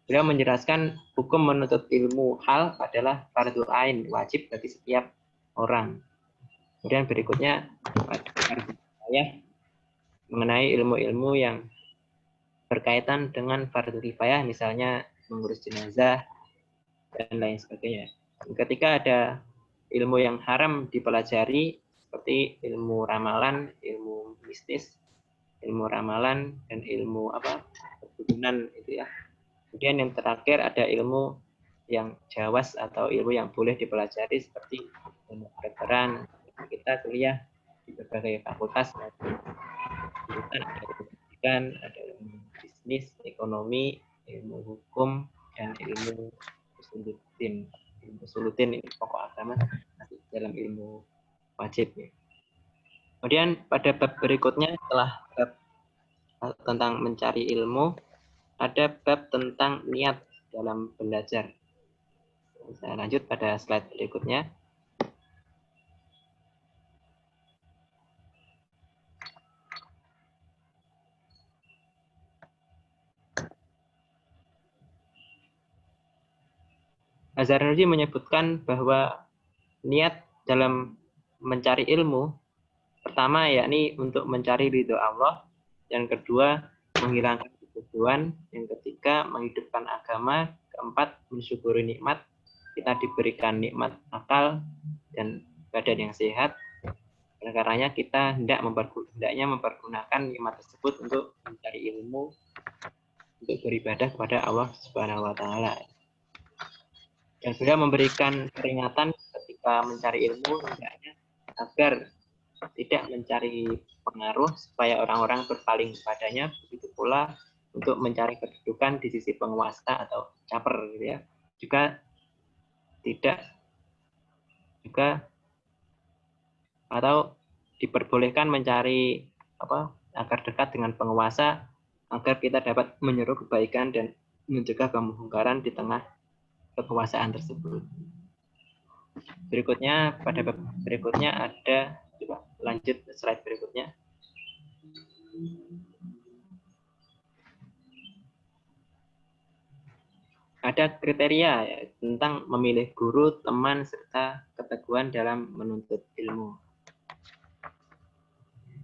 Beliau menjelaskan hukum menuntut ilmu hal adalah fardhu ain, wajib bagi setiap orang. Kemudian berikutnya ada fardhu kifayah mengenai ilmu-ilmu yang berkaitan dengan fardhu kifayah, misalnya mengurus jenazah dan lain sebagainya. Ketika ada ilmu yang haram dipelajari seperti ilmu ramalan, ilmu mistis, ilmu ramalan dan ilmu perkebunan itu ya. Kemudian yang terakhir ada ilmu yang jawas atau ilmu yang boleh dipelajari seperti ilmu kedokteran. Kita kuliah di berbagai fakultas, ada pendidikan, ada ilmu bisnis, ekonomi, ilmu hukum, dan ilmu usuluddin ini pokok agama masih dalam ilmu wajib ya. Kemudian pada bab berikutnya setelah bab tentang mencari ilmu, ada bab tentang niat dalam belajar. Saya lanjut pada slide berikutnya. Az-Zarnuji menyebutkan bahwa niat dalam mencari ilmu pertama yakni untuk mencari ridho Allah, yang kedua menghilangkan kebodohan, yang ketiga menghidupkan agama, keempat mensyukuri nikmat, kita diberikan nikmat akal dan badan yang sehat. Oleh karenanya kita hendaknya mempergunakan nikmat tersebut untuk mencari ilmu, untuk beribadah kepada Allah Subhanahu wa taala. Dan beliau memberikan peringatan ketika mencari ilmu hendaknya agar tidak mencari pengaruh supaya orang-orang berpaling kepadanya, begitu pula untuk mencari kedudukan di sisi penguasa atau caper gitu ya. Juga atau diperbolehkan mencari agar dekat dengan penguasa agar kita dapat menyeru kebaikan dan mencegah kemungkaran di tengah kekuasaan tersebut. Berikutnya pada bab berikutnya ada, coba lanjut slide berikutnya. Ada kriteria ya, tentang memilih guru, teman, serta keteguhan dalam menuntut ilmu.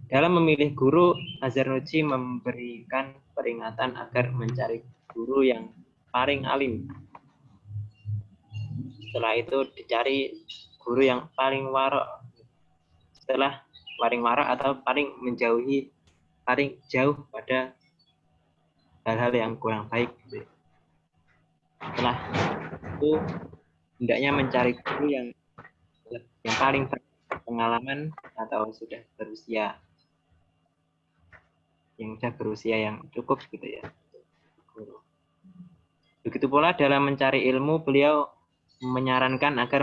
Dalam memilih guru, Az-Zarnuji memberikan peringatan agar mencari guru yang paling alim. Setelah itu dicari guru yang paling warok. Setelah paling warok atau paling jauh pada hal-hal yang kurang baik. Setelah itu hendaknya mencari guru yang paling pengalaman atau sudah berusia yang cukup gitu ya. Begitu pula dalam mencari ilmu, beliau menyarankan agar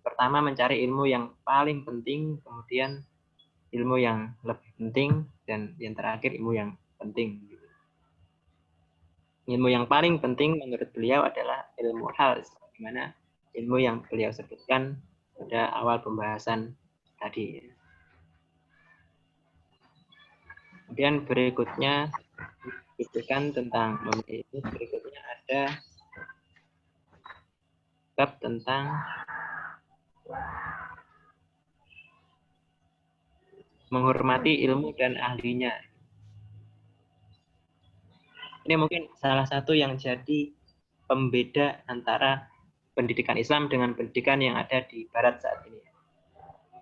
pertama mencari ilmu yang paling penting, kemudian ilmu yang lebih penting, dan yang terakhir ilmu yang penting. Ilmu yang paling penting menurut beliau adalah ilmu hal, sebagaimana ilmu yang beliau sebutkan pada awal pembahasan tadi. Kemudian berikutnya disebutkan tentang memilih. Berikutnya ada bab tentang menghormati ilmu dan ahlinya. Ini mungkin salah satu yang jadi pembeda antara pendidikan Islam dengan pendidikan yang ada di Barat saat ini.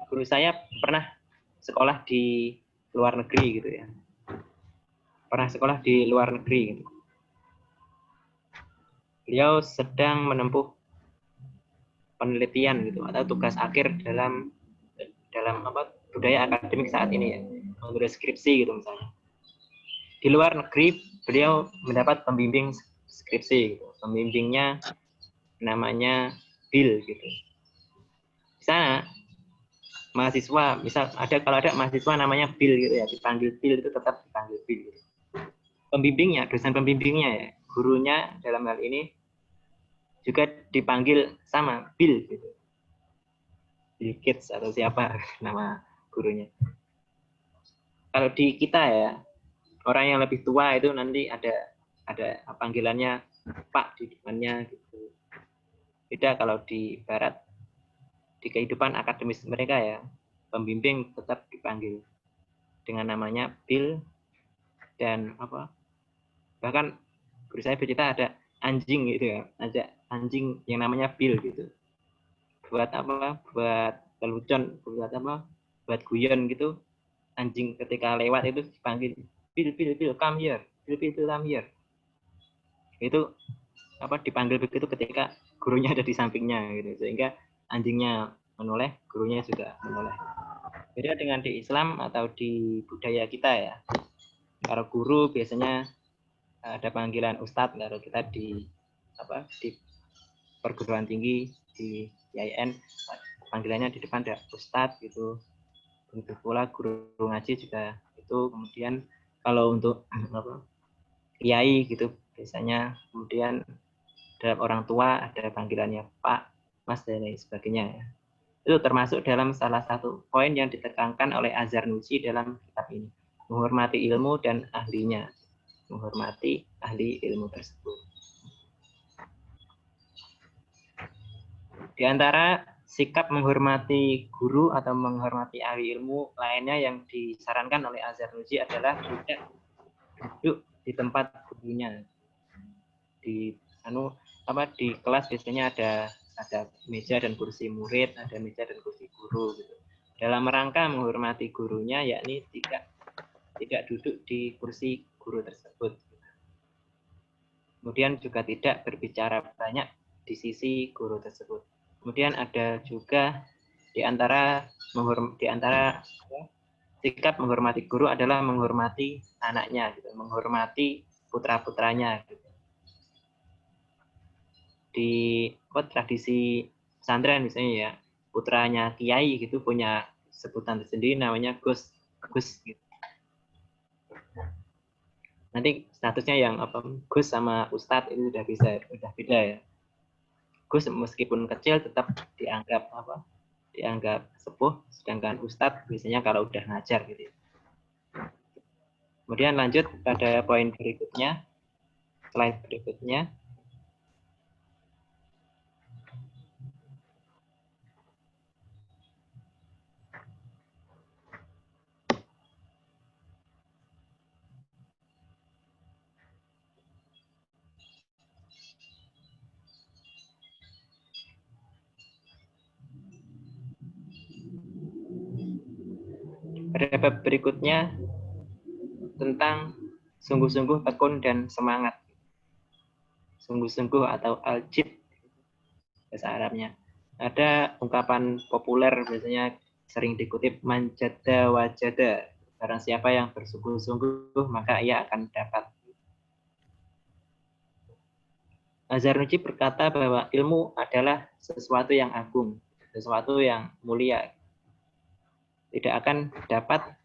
Guru saya pernah sekolah di luar negeri gitu ya. Gitu. Beliau sedang menempuh penelitian gitu atau tugas akhir dalam budaya akademik saat ini ya, menulis skripsi gitu misalnya. Di luar negeri beliau mendapat pembimbing skripsi gitu. Pembimbingnya namanya Bill gitu. Di sana mahasiswa, kalau ada mahasiswa namanya Bill gitu ya, dipanggil Bill itu tetap dipanggil Bill gitu. Dosen pembimbingnya ya, gurunya dalam hal ini juga dipanggil sama Bill gitu. Bill Gates atau siapa nama gurunya. Kalau di kita ya, orang yang lebih tua itu nanti ada panggilannya Pak di depannya gitu. Beda kalau di Barat, di kehidupan akademis mereka ya, pembimbing tetap dipanggil dengan namanya Bill, dan bahkan guru saya bercerita ada anjing gitu ya, ada anjing yang namanya Bill gitu. Buat lelucon, buat guyon gitu. Anjing ketika lewat itu dipanggil Bill, come here. Bill, come here. Itu dipanggil begitu ketika gurunya ada di sampingnya gitu, sehingga anjingnya menoleh, gurunya juga menoleh. Beda dengan di Islam atau di budaya kita ya. Kalau guru biasanya ada panggilan ustadz, kalau kita di perguruan tinggi di IAIN, panggilannya di depan ada Ustadz gitu. Begitu pula guru ngaji juga itu. Kemudian kalau untuk kiai gitu biasanya, kemudian dalam orang tua ada panggilannya Pak, Mas, dan lain sebagainya ya. Itu termasuk dalam salah satu poin yang ditekankan oleh Azhar Nuji dalam kitab ini, menghormati ilmu dan ahlinya, menghormati ahli ilmu tersebut. Di antara sikap menghormati guru atau menghormati ahli ilmu lainnya yang disarankan oleh Azhar Nuji adalah tidak duduk di tempat gurunya. Di kelas biasanya ada meja dan kursi murid, ada meja dan kursi guru gitu. Dalam rangka menghormati gurunya, yakni tidak duduk di kursi guru tersebut. Kemudian juga tidak berbicara banyak di sisi guru tersebut. Kemudian ada juga di antara sikap menghormati guru adalah menghormati anaknya, gitu, menghormati putra-putranya. Gitu. Di tradisi pesantren misalnya ya, putranya kiai gitu punya sebutan tersendiri namanya Gus gitu. Nanti statusnya yang Gus sama Ustadz itu udah beda ya. Gus meskipun kecil tetap dianggap sepuh, sedangkan Ustadz biasanya kalau udah ngajar gitu. Kemudian lanjut pada poin berikutnya, slide berikutnya. Pada bab berikutnya tentang sungguh-sungguh, tekun, dan semangat. Sungguh-sungguh atau al-jid bahasa Arabnya. Ada ungkapan populer biasanya sering dikutip, man jadda wajada. Barang siapa yang bersungguh-sungguh maka ia akan dapat. Azhar Nuji berkata bahwa ilmu adalah sesuatu yang agung, sesuatu yang mulia.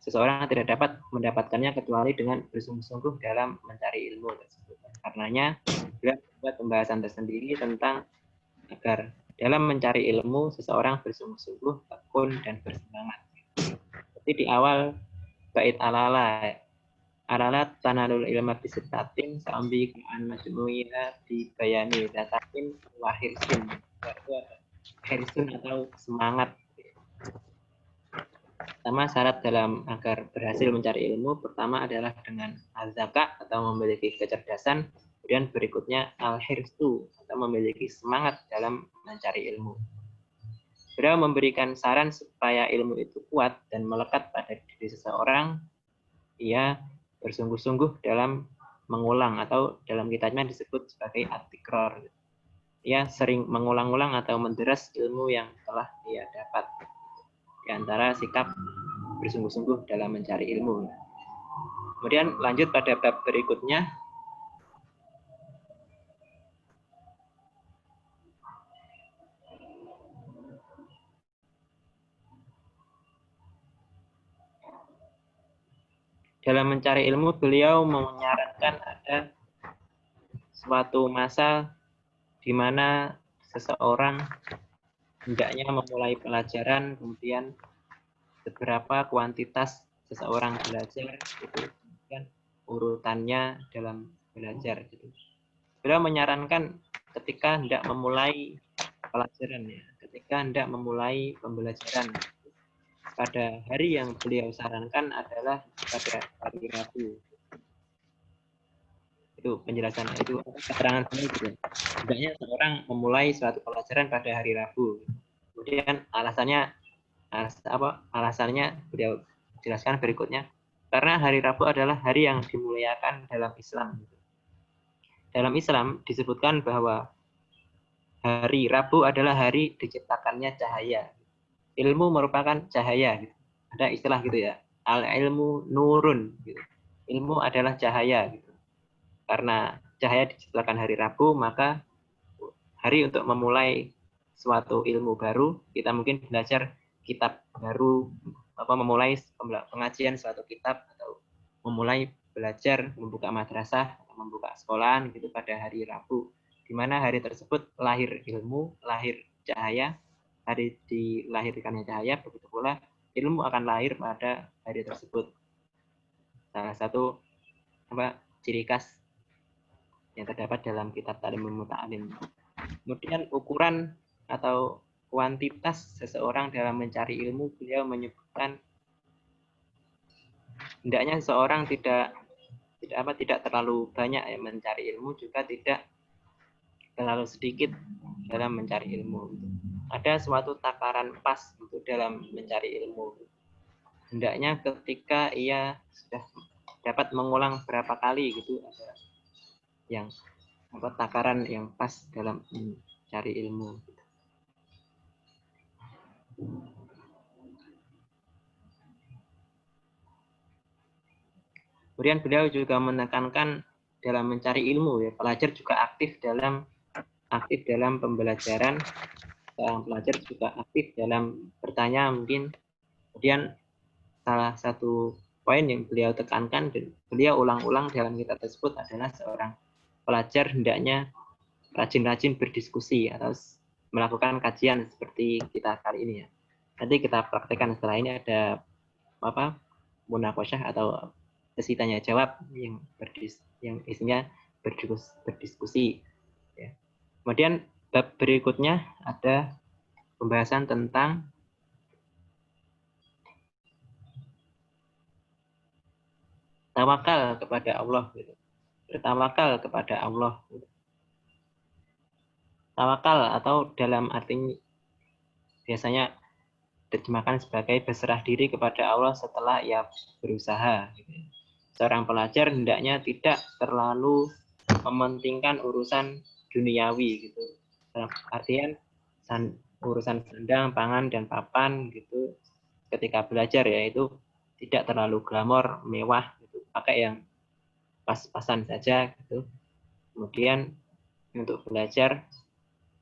Seseorang tidak dapat mendapatkannya kecuali dengan bersungguh-sungguh dalam mencari ilmu tersebut. Karenanya, beliau membuat pembahasan tersendiri tentang agar dalam mencari ilmu seseorang bersungguh-sungguh, tekun, dan bersemangat. Seperti di awal bait alala tanalul ilma bisittatin sambi an majmu'iha di bayani datatin wahirsin. Hirsun atau semangat. Pertama, syarat dalam agar berhasil mencari ilmu pertama adalah dengan az-zaka atau memiliki kecerdasan, kemudian berikutnya al-hirsu atau memiliki semangat dalam mencari ilmu. Beliau memberikan saran supaya ilmu itu kuat dan melekat pada diri seseorang, ia bersungguh-sungguh dalam mengulang atau dalam kitabnya disebut sebagai at-tikror. Ia sering mengulang-ulang atau menderas ilmu yang telah ia dapat. Di antara sikap bersungguh-sungguh dalam mencari ilmu. Kemudian lanjut pada bab berikutnya. Dalam mencari ilmu, beliau menyarankan ada suatu masa di mana seseorang hendaknya memulai pelajaran, kemudian seberapa kuantitas seseorang belajar, itu kemudian urutannya dalam belajar. Gitu. Beliau menyarankan ketika hendak memulai pelajaran ya, ketika hendak memulai pembelajaran, pada hari yang beliau sarankan adalah pada hari Rabu. Itu penjelasan itu keterangan ini gitu. Hendaknya seorang memulai suatu pelajaran pada hari Rabu. Kemudian alasannya beliau jelaskan berikutnya. Karena hari Rabu adalah hari yang dimuliakan dalam Islam. Dalam Islam disebutkan bahwa hari Rabu adalah hari diciptakannya cahaya. Ilmu merupakan cahaya. Gitu. Ada istilah gitu ya. Al-ilmu nurun. Gitu. Ilmu adalah cahaya. Gitu. Karena cahaya diciptakan hari Rabu, maka hari untuk memulai suatu ilmu baru, kita mungkin belajar kitab baru, memulai pengajian suatu kitab, atau memulai belajar membuka madrasah, membuka sekolahan gitu pada hari Rabu, di mana hari tersebut lahir ilmu, lahir cahaya, hari dilahirkannya cahaya, begitu pula ilmu akan lahir pada hari tersebut. Salah satu ciri khas yang terdapat dalam kitab Ta'limul Muta'alim. Kemudian ukuran atau kuantitas seseorang dalam mencari ilmu, beliau menyebutkan hendaknya seseorang tidak terlalu banyak mencari ilmu, juga tidak terlalu sedikit dalam mencari ilmu. Ada suatu takaran pas untuk dalam mencari ilmu. Hendaknya ketika ia sudah dapat mengulang berapa kali gitu, ada yang takaran yang pas dalam mencari ilmu. Kemudian beliau juga menekankan dalam mencari ilmu, ya, pelajar juga aktif dalam pembelajaran, seorang pelajar juga aktif dalam bertanya mungkin. Kemudian salah satu poin yang beliau tekankan dan beliau ulang-ulang dalam kitab tersebut adalah seorang pelajar hendaknya rajin-rajin berdiskusi atau melakukan kajian seperti kita kali ini, ya. Nanti kita praktekkan setelah ini, ada munakosyah atau sesi tanya jawab yang isinya berdiskusi, ya. Kemudian bab berikutnya ada pembahasan tentang tawakal kepada Allah, gitu. Bertawakal kepada Allah, gitu. Tawakal atau dalam arti biasanya diterjemahkan sebagai berserah diri kepada Allah setelah ia berusaha, gitu. Seorang pelajar hendaknya tidak terlalu mementingkan urusan duniawi, gitu. Dalam artian urusan sandang, pangan, dan papan, gitu. Ketika belajar, yaitu tidak terlalu glamor, mewah, gitu. Pakai yang pas-pasan saja, gitu. Kemudian untuk belajar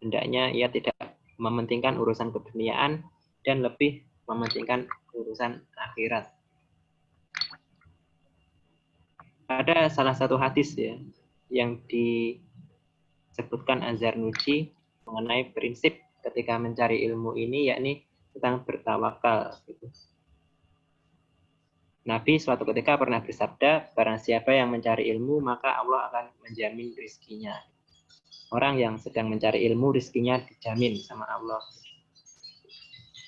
hendaknya ia tidak mementingkan urusan keduniaan dan lebih mementingkan urusan akhirat. Ada salah satu hadis, ya, yang disebutkan Az-Zarnuji mengenai prinsip ketika mencari ilmu ini, yakni tentang bertawakal, gitu. Nabi suatu ketika pernah bersabda, barang siapa yang mencari ilmu, maka Allah akan menjamin rizkinya. Orang yang sedang mencari ilmu, rizkinya dijamin sama Allah.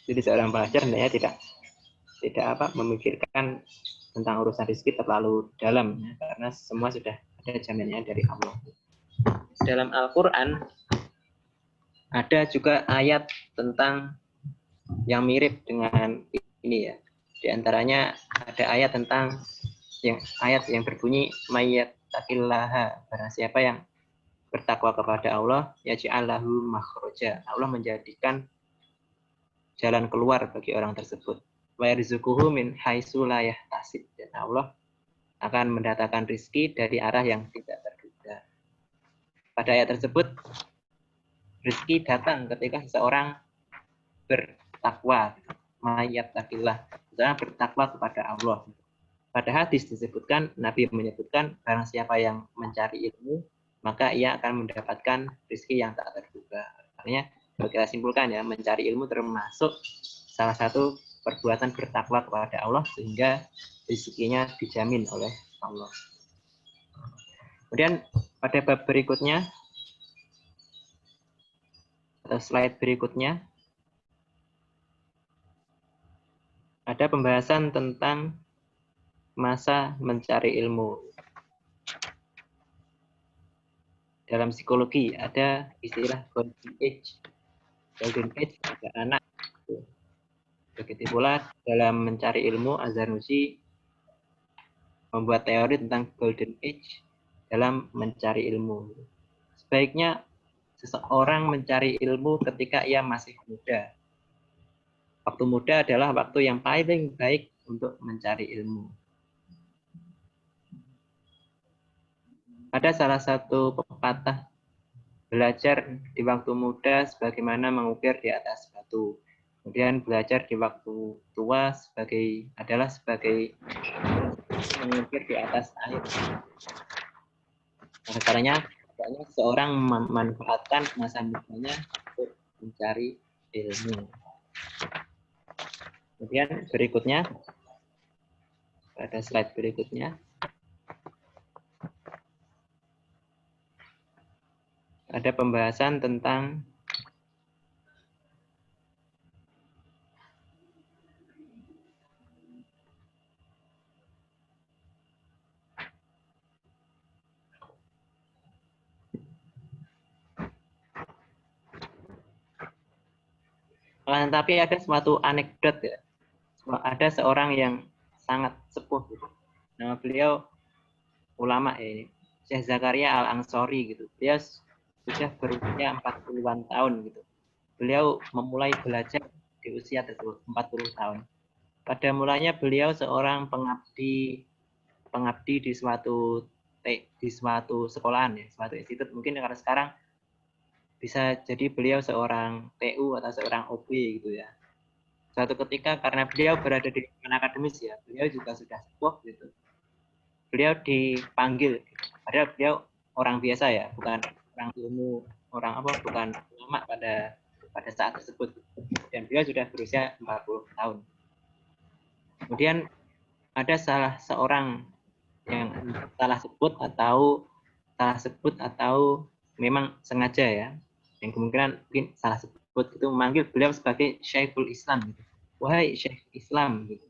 Jadi seorang pelajar hendaknya tidak memikirkan tentang urusan rezeki terlalu dalam, ya, karena semua sudah ada jaminannya dari Allah. Dalam Al-Quran ada juga ayat tentang yang mirip dengan ini, ya. Di antaranya ada ayat tentang ayat yang berbunyi mayyattaqillaha, barang siapa yang bertakwa kepada Allah, yaj'al lahu makhraja, Allah menjadikan jalan keluar bagi orang tersebut. Wa yarzuquhu min haitsu la yahtasib, dan Allah akan mendatangkan rizki dari arah yang tidak terduga. Pada ayat tersebut, rizki datang ketika seseorang bertakwa, mayyattaqillah, seseorang bertakwa kepada Allah. Pada hadis disebutkan, Nabi menyebutkan, barang siapa yang mencari ilmu, maka ia akan mendapatkan rizki yang tak terduga. Artinya, kalau kita simpulkan, ya, mencari ilmu termasuk salah satu perbuatan bertakwa kepada Allah, sehingga rezekinya dijamin oleh Allah. Kemudian pada bab berikutnya, atau slide berikutnya, ada pembahasan tentang masa mencari ilmu. Dalam psikologi ada istilah golden age. Golden age pada anak. Begitu pula dalam mencari ilmu, Az-Zarnuji membuat teori tentang golden age dalam mencari ilmu. Sebaiknya seseorang mencari ilmu ketika ia masih muda. Waktu muda adalah waktu yang paling baik untuk mencari ilmu. Ada salah satu pepatah belajar di waktu muda sebagaimana mengukir di atas batu. Kemudian belajar di waktu tua adalah sebagai mengukir di atas air. Nah, caranya seorang memanfaatkan masa mudanya untuk mencari ilmu. Kemudian berikutnya, pada slide berikutnya, ada pembahasan tentang tapi ada suatu anekdot ya. Ada seorang yang sangat sepuh gitu. Nama beliau ulama ya ini, Syekh Zakaria Al-Ansori gitu. Dia sudah berusia 40-an tahun gitu. Beliau memulai belajar di usia tersebut 40 tahun. Pada mulanya beliau seorang pengabdi di suatu sekolahan ya, suatu institut. Mungkin karena sekarang bisa jadi beliau seorang TU atau seorang OB gitu ya. Suatu ketika karena beliau berada di lingkungan akademis ya, beliau juga sudah sepuh gitu. Beliau dipanggil, padahal beliau orang biasa ya, bukan orang ilmu, bukan ulama pada saat tersebut. Dan beliau sudah berusia 40 tahun. Kemudian ada salah seorang yang salah sebut atau memang sengaja ya, yang kemungkinan mungkin salah sebut itu memanggil beliau sebagai Syekhul Islam gitu. Wahai Syekh Islam gitu.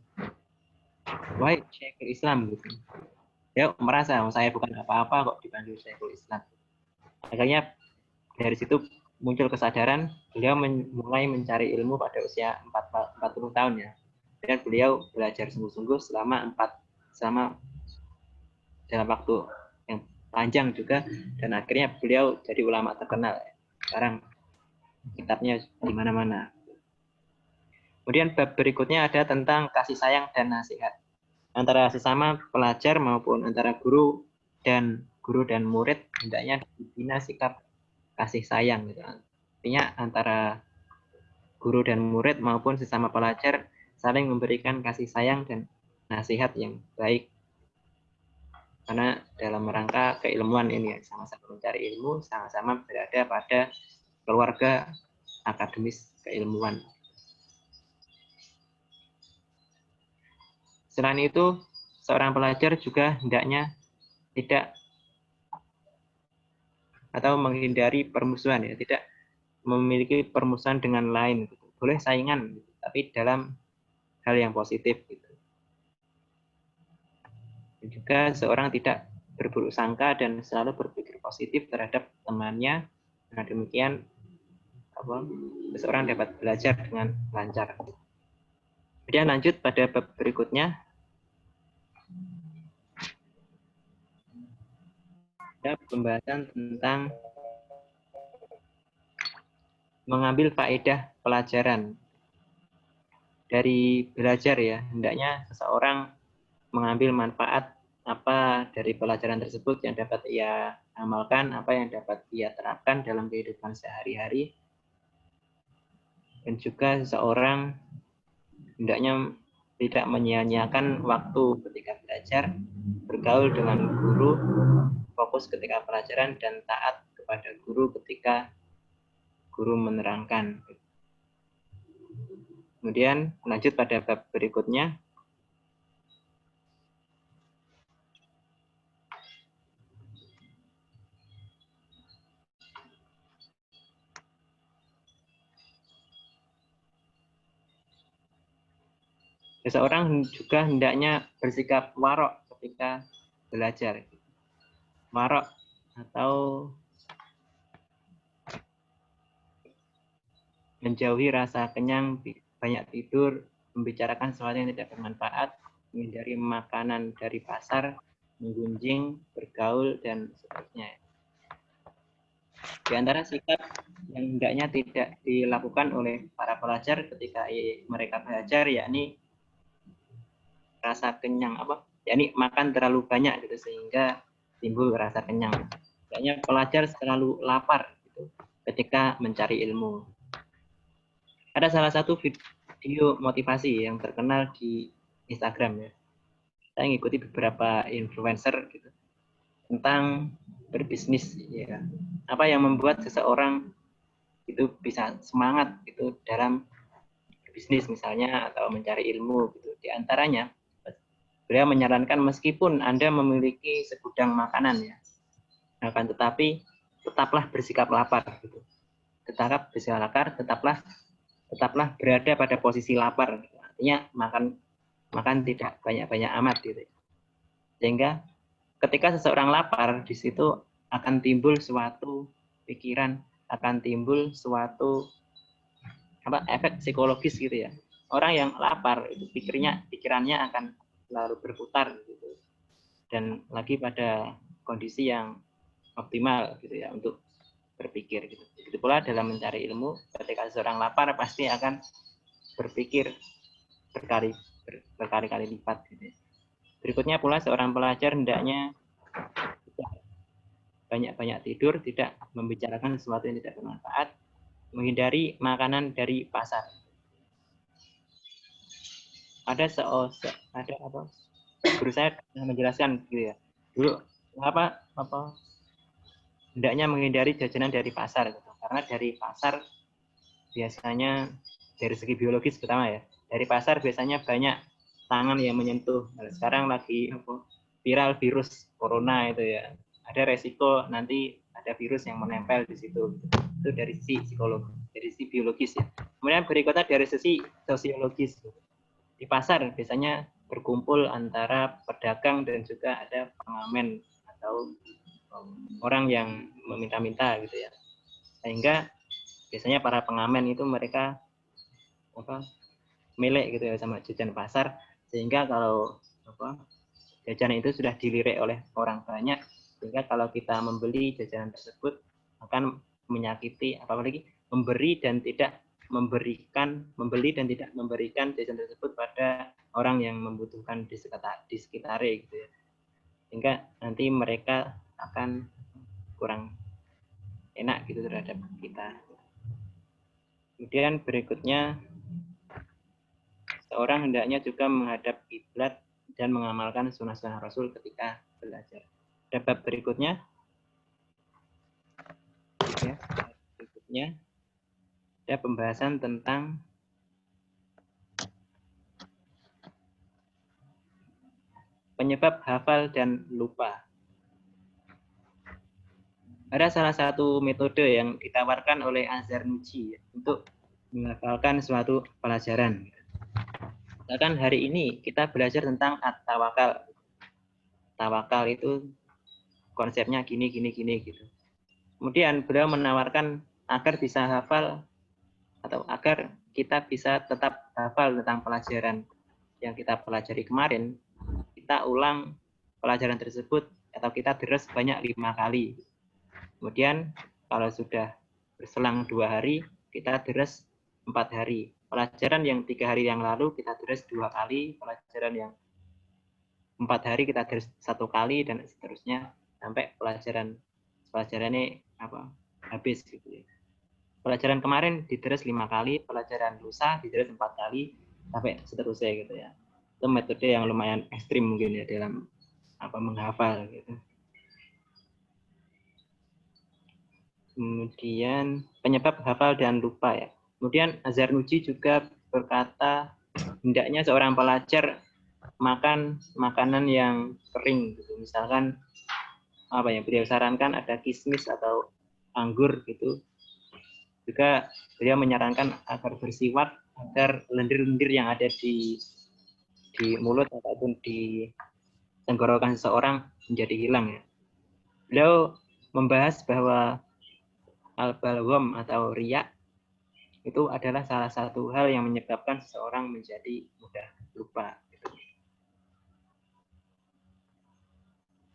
Wahai Syekhul Islam gitu. Dia merasa saya bukan apa-apa kok dipanggil Syekhul Islam. Akhirnya dari situ muncul kesadaran, beliau mulai mencari ilmu pada usia 40 tahun ya. Dan beliau belajar sungguh-sungguh selama dalam waktu yang panjang juga, dan akhirnya beliau jadi ulama terkenal. Sekarang kitabnya di mana-mana. Kemudian bab berikutnya ada tentang kasih sayang dan nasihat antara sesama pelajar maupun antara guru dan murid. Hendaknya dibina sikap kasih sayang gitu. Artinya antara guru dan murid maupun sesama pelajar saling memberikan kasih sayang dan nasihat yang baik. Karena dalam rangka keilmuan ini ya, sama-sama mencari ilmu, sama-sama berada pada keluarga akademis keilmuan. Selain itu, seorang pelajar juga hendaknya tidak atau menghindari permusuhan ya, tidak memiliki permusuhan dengan lain. Gitu. Boleh saingan, gitu, tapi dalam hal yang positif. Gitu. Dan juga seorang tidak berburuk sangka dan selalu berpikir positif terhadap temannya. Nah demikian seseorang dapat belajar dengan lancar. Kemudian lanjut pada bab berikutnya. Ada pembahasan tentang mengambil faedah pelajaran dari belajar ya. Hendaknya seseorang mengambil manfaat apa dari pelajaran tersebut yang dapat ia amalkan, apa yang dapat ia terapkan dalam kehidupan sehari-hari. Dan juga seseorang hendaknya tidak menyia-nyiakan waktu ketika belajar, bergaul dengan guru, fokus ketika pelajaran, dan taat kepada guru ketika guru menerangkan. Kemudian lanjut pada bab berikutnya. Seseorang juga hendaknya bersikap warok ketika belajar. Warok atau menjauhi rasa kenyang, banyak tidur, membicarakan sesuatu yang tidak bermanfaat, menghindari makanan dari pasar, menggunjing, bergaul, dan seterusnya. Di antara sikap yang hendaknya tidak dilakukan oleh para pelajar ketika mereka belajar, yakni rasa kenyang yakni makan terlalu banyak gitu sehingga timbul rasa kenyang. Hendaknya pelajar selalu lapar gitu. gitu, ketika mencari ilmu. Ada salah satu video motivasi yang terkenal di Instagram ya. Saya ngikuti beberapa influencer gitu tentang berbisnis ya. Apa yang membuat seseorang itu bisa semangat gitu dalam berbisnis misalnya atau mencari ilmu gitu. Di antaranya beliau menyarankan meskipun Anda memiliki segudang makanan ya, akan tetapi tetaplah bersikap lapar gitu. Tetap bersikap lapar, tetaplah berada pada posisi lapar. Artinya makan tidak banyak-banyak amat gitu. Sehingga ketika seseorang lapar, di situ akan timbul suatu pikiran, akan timbul suatu efek psikologis gitu ya. Orang yang lapar itu pikirannya akan selalu berputar gitu. Dan lagi pada kondisi yang optimal gitu ya untuk berpikir gitu. Begitu pula dalam mencari ilmu, ketika seseorang lapar pasti akan berpikir berkali-kali lipat gitu. Berikutnya pula seorang pelajar hendaknya tidak banyak-banyak tidur, tidak membicarakan sesuatu yang tidak bermanfaat, menghindari makanan dari pasar. Ada guru saya menjelaskan gitu ya. Dulu hendaknya menghindari jajanan dari pasar gitu. Karena dari pasar biasanya dari segi biologis pertama ya. Dari pasar biasanya banyak tangan yang menyentuh. Nah, sekarang lagi viral virus corona itu ya. Ada resiko nanti ada virus yang menempel di situ. Itu dari sisi psikologi, dari sisi biologis ya. Kemudian berikutnya dari sisi sosiologis. Di pasar biasanya berkumpul antara pedagang dan juga ada pengamen atau orang yang meminta-minta gitu ya. Sehingga biasanya para pengamen itu mereka milik gitu ya sama jajan pasar, sehingga kalau jajanan itu sudah dilirik oleh orang banyak, sehingga kalau kita membeli jajanan tersebut akan menyakiti, apalagi membeli dan tidak memberikan jajanan tersebut pada orang yang membutuhkan di sekitar gitu ya. Sehingga nanti mereka akan kurang enak gitu terhadap kita. Kemudian berikutnya, seorang hendaknya juga menghadap kiblat dan mengamalkan sunnah-sunnah Rasul ketika belajar. Ada bab berikutnya. Ya, berikutnya ada pembahasan tentang penyebab hafal dan lupa. Ada salah satu metode yang ditawarkan oleh Az-Zarnuji untuk menghafalkan suatu pelajaran. Misalkan hari ini kita belajar tentang at-tawakal. Tawakal itu konsepnya gini gitu. Kemudian beliau menawarkan agar bisa hafal atau agar kita bisa tetap hafal tentang pelajaran yang kita pelajari kemarin, kita ulang pelajaran tersebut atau kita deres banyak 5 kali. Kemudian kalau sudah berselang 2 hari, kita deres 4 hari. Pelajaran yang 3 hari yang lalu kita deres 2 kali, pelajaran yang 4 hari kita deres 1 kali, dan seterusnya sampai pelajaran ini habis gitu ya. Pelajaran kemarin diteres 5 kali, pelajaran lusa diteres 4 kali, sampai seterusnya gitu ya. Itu metode yang lumayan ekstrim mungkin ya dalam menghafal gitu. Kemudian penyebab hafal dan lupa ya. Kemudian Az-Zarnuji juga berkata hendaknya seorang pelajar makan makanan yang kering gitu. Misalkan beliau sarankan ada kismis atau anggur gitu. Juga beliau menyarankan agar bersiwak agar lendir-lendir yang ada di mulut ataupun di tenggorokan seseorang menjadi hilang ya. Beliau membahas bahwa al-balgham atau riya itu adalah salah satu hal yang menyebabkan seseorang menjadi mudah lupa.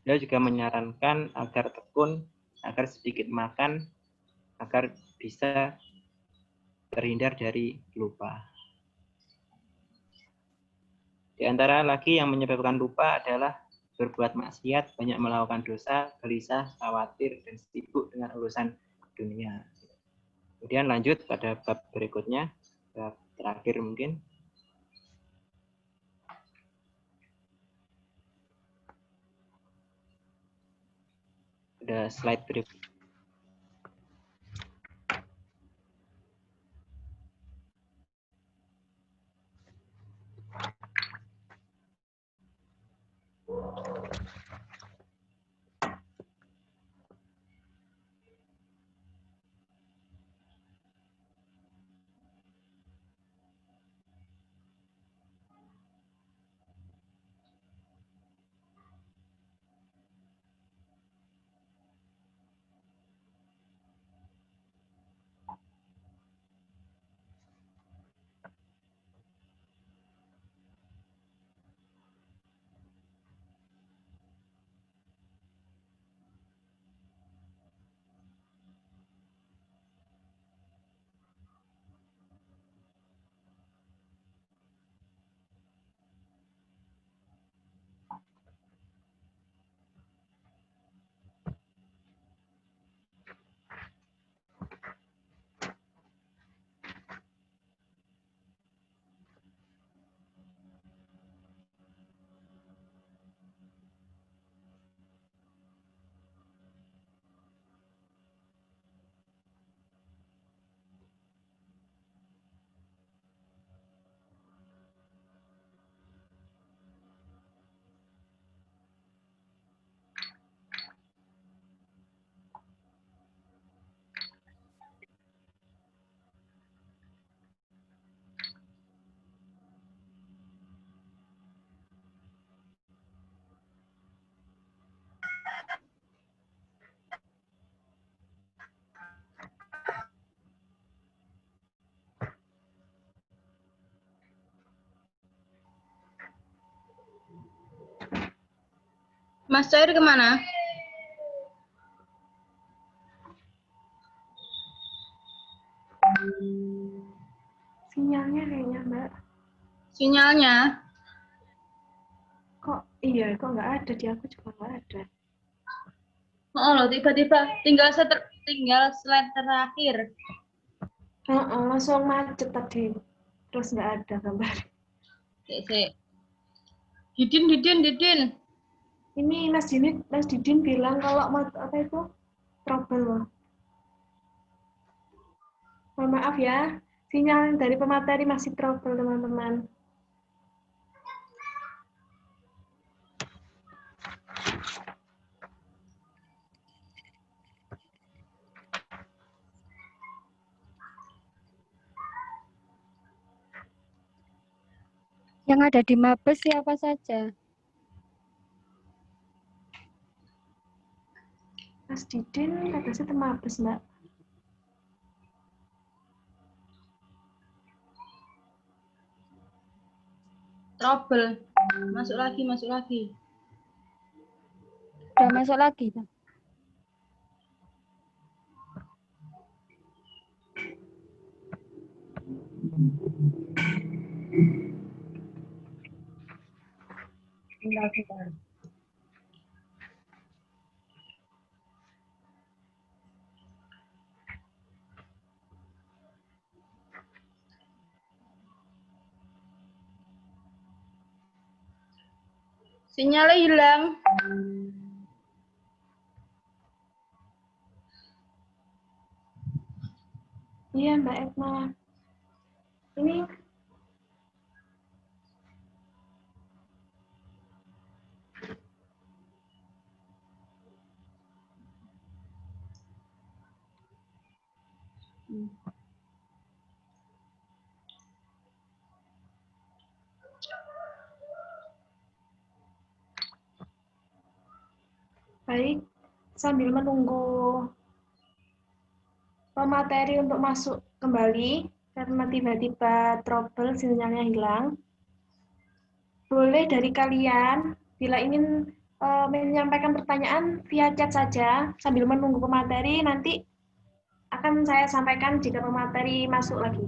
Beliau juga menyarankan agar tekun, agar sedikit makan, agar bisa terhindar dari lupa. Di antara lagi yang menyebabkan lupa adalah berbuat maksiat, banyak melakukan dosa, gelisah, khawatir, dan sibuk dengan urusan dunia. Kemudian lanjut pada bab berikutnya, bab terakhir mungkin. Ada slide berikut. Mas Cair kemana? Sinyalnya kayaknya, Mbak. Sinyalnya? Kok iya, kok nggak ada di aku juga nggak ada. Oh loh, tiba-tiba tinggal slide terakhir. Langsung macet tadi. Terus nggak ada gambar. Sik. Didin. Ini Mas Didin bilang kalau apa itu trouble. Mohon maaf ya, sinyal dari pemateri masih trouble teman-teman. Yang ada di Mabes siapa saja? Mas Didin katanya temabes, Mbak. Trouble. Masuk lagi. Udah masuk lagi. Sinyalnya hilang. Iya, Mbak Etna. Ini baik, sambil menunggu pemateri untuk masuk kembali karena tiba-tiba trouble sinyalnya hilang. Boleh dari kalian bila ingin menyampaikan pertanyaan via chat saja sambil menunggu pemateri, nanti akan saya sampaikan jika pemateri masuk lagi.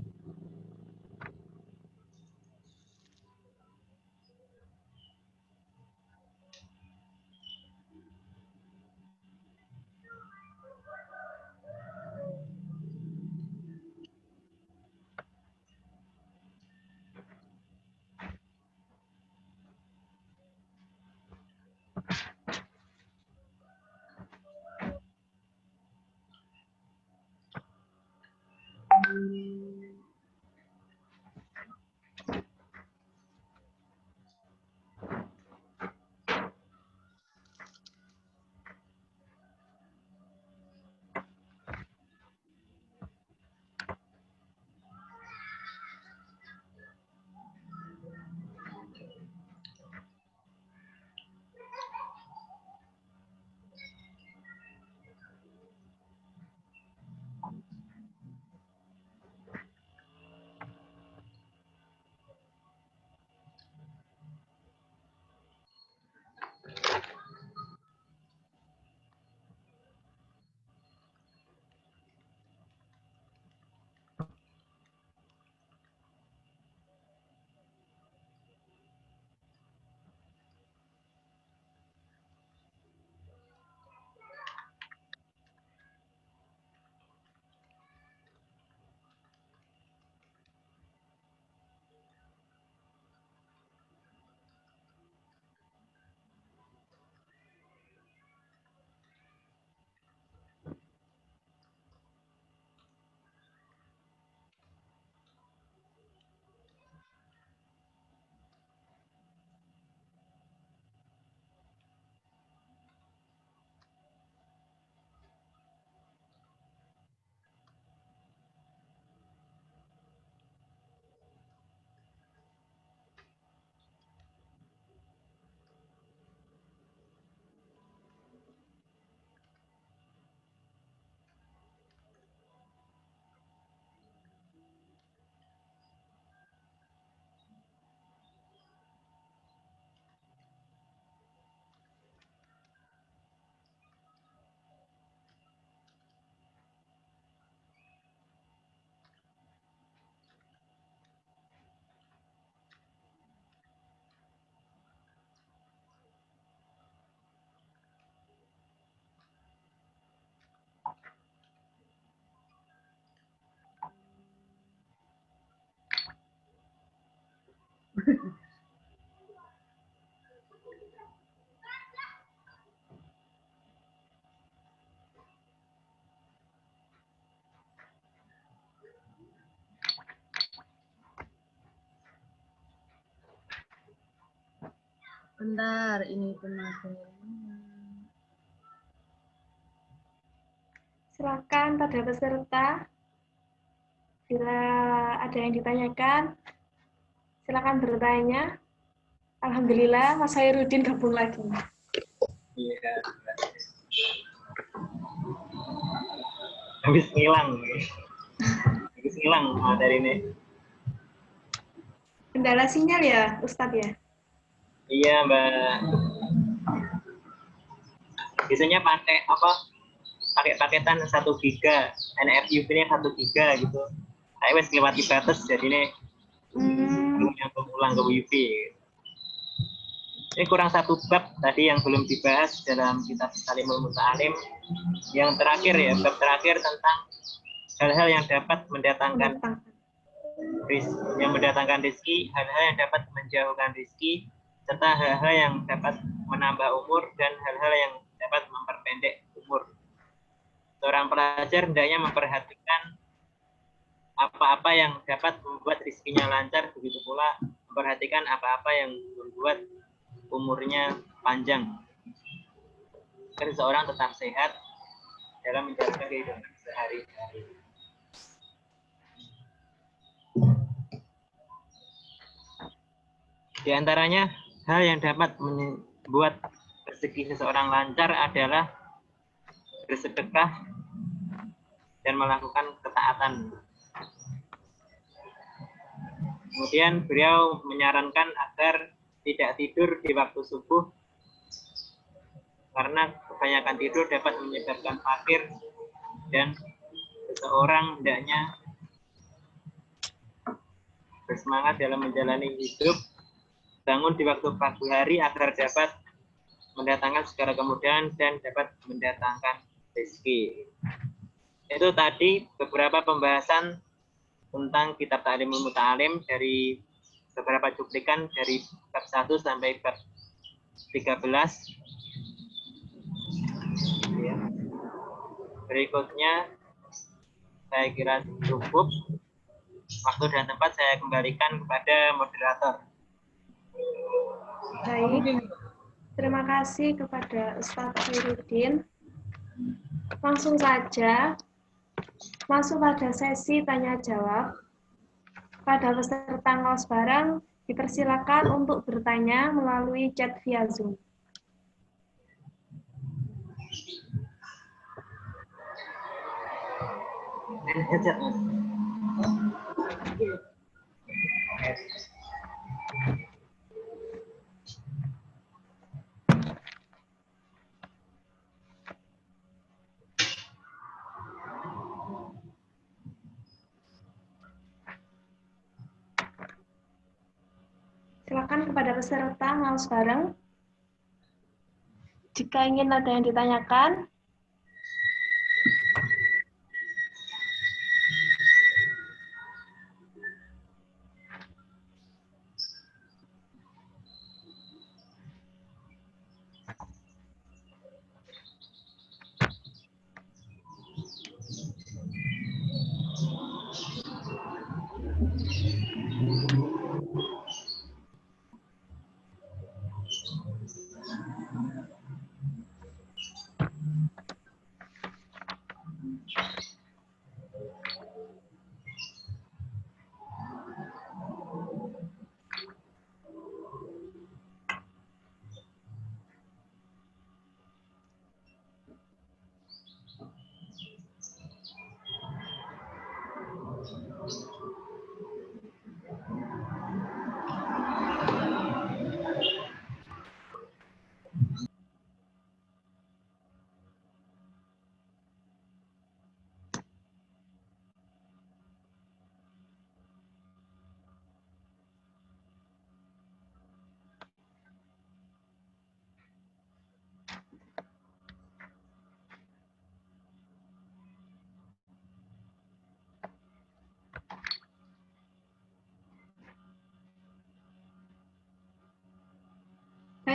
Bentar, ini pematerinya. Silakan pada peserta. Bila ada yang ditanyakan, silakan bertanya. Alhamdulillah, Mas Hairudin gabung lagi. Iya. Habis ngilang materi ini. Kendala sinyal ya, Ustadz ya? Iya, Mbak. Biasanya pakai paketan 1 giga, NFU-nya 1 giga gitu. Saya wes lewati batas, jadi ini belum nyambung ulang ke wifi. Ini kurang 1 bab tadi yang belum dibahas dalam kitab Talimul Muta'alim. Yang terakhir ya, bab terakhir tentang hal-hal yang dapat mendatangkan rezeki, hal-hal yang dapat menjauhkan rezeki, serta hal-hal yang dapat menambah umur dan hal-hal yang dapat memperpendek umur. Seorang pelajar hendaknya memperhatikan apa-apa yang dapat membuat rezekinya lancar, begitu pula memperhatikan apa-apa yang membuat umurnya panjang. Agar seorang tetap sehat dalam menjalankan kehidupan sehari-hari. Di antaranya, hal yang dapat membuat rezeki seseorang lancar adalah bersedekah dan melakukan ketaatan. Kemudian beliau menyarankan agar tidak tidur di waktu subuh karena kebanyakan tidur dapat menyebabkan fakir dan seseorang hendaknya bersemangat dalam menjalani hidup, bangun di waktu pagi hari agar dapat mendatangkan segala kemudahan dan dapat mendatangkan rezeki. Itu tadi beberapa pembahasan tentang kitab Talimul Muta'alim dari beberapa cuplikan dari bab 1 sampai bab 13. Ya. Berikutnya saya kira cukup. Waktu dan tempat saya kembalikan kepada moderator. Baik, terima kasih kepada Ustadz Hairudin. Langsung saja masuk pada sesi tanya jawab. Pada peserta ngos bareng dipersilakan untuk bertanya melalui chat via Zoom. Headset, Mas. Silakan kepada peserta ngaus bareng. Jika ingin ada yang ditanyakan,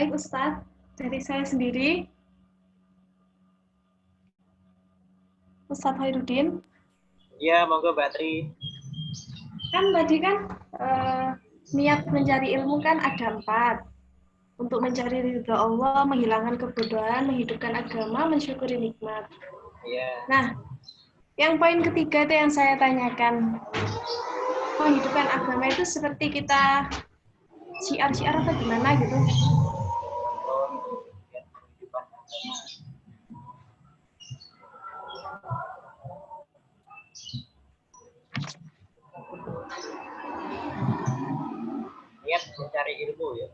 Baik Ustadz, dari saya sendiri, Ustadz Khairuddin, Iya, monggo Mbak Tri. kan tadi kan niat mencari ilmu kan ada 4. Untuk mencari ridha Allah, menghilangkan kebodohan, menghidupkan agama, mensyukuri nikmat. Iya. Nah, yang poin ketiga itu yang saya tanyakan. Menghidupkan agama itu seperti kita syiar-syiar atau gimana gitu? Niat mencari ilmu ya.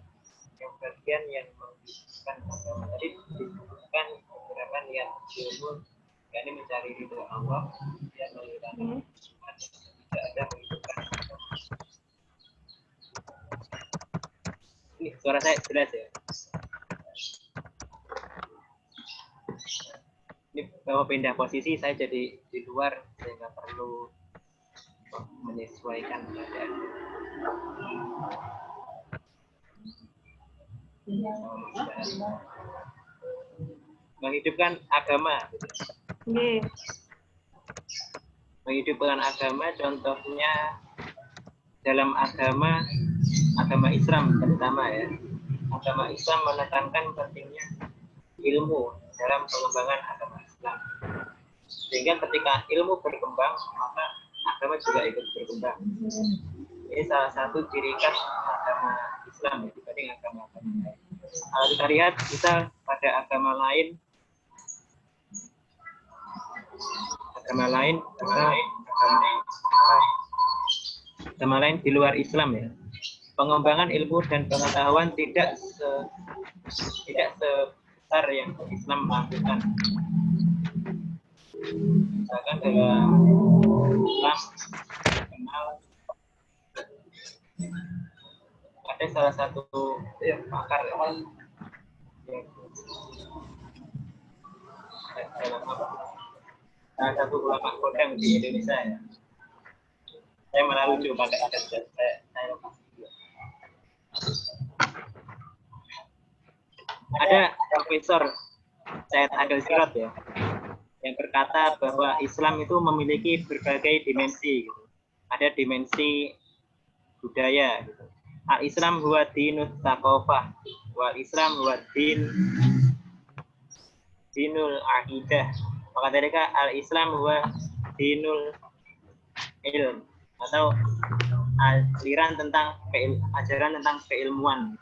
Yang bagian yang menghidupkan agama tadi disebutkan beberapa niat ilmu, yakni mencari ridho Allah dan menghilangkan tidak ada menghidupkan agama. Ini suara saya jelas ya. Ini kalau pindah posisi saya jadi di luar sehingga perlu menyesuaikan keadaan. Menghidupkan agama. Nggih. Menghidupkan agama contohnya dalam agama Islam terutama ya. Agama Islam menekankan pentingnya ilmu dalam pengembangan agama Islam. Sehingga ketika ilmu berkembang, maka agama juga ikut berkembang. Ini salah satu ciri khas agama Islam dibanding agama-agama lain. Kalau kita lihat, kita pada agama lain di luar Islam ya. Pengembangan ilmu dan pengetahuan tidak sebesar yang Islam lakukan. Misalkan dalam Islam kenal ada salah satu pakar dalam salah satu ulama kondang di Indonesia ya. Saya malah lucu pakai adat saya ada Profesor Syed Adil Sirot ya, yang berkata bahwa Islam itu memiliki berbagai dimensi. Gitu. Ada dimensi budaya. Gitu. Al-Islam huwa dinut taqofah, wal Islam huwa dinul aqidah. Maka mereka al-Islam huwa dinul ilm, atau aliran tentang ajaran tentang keilmuan.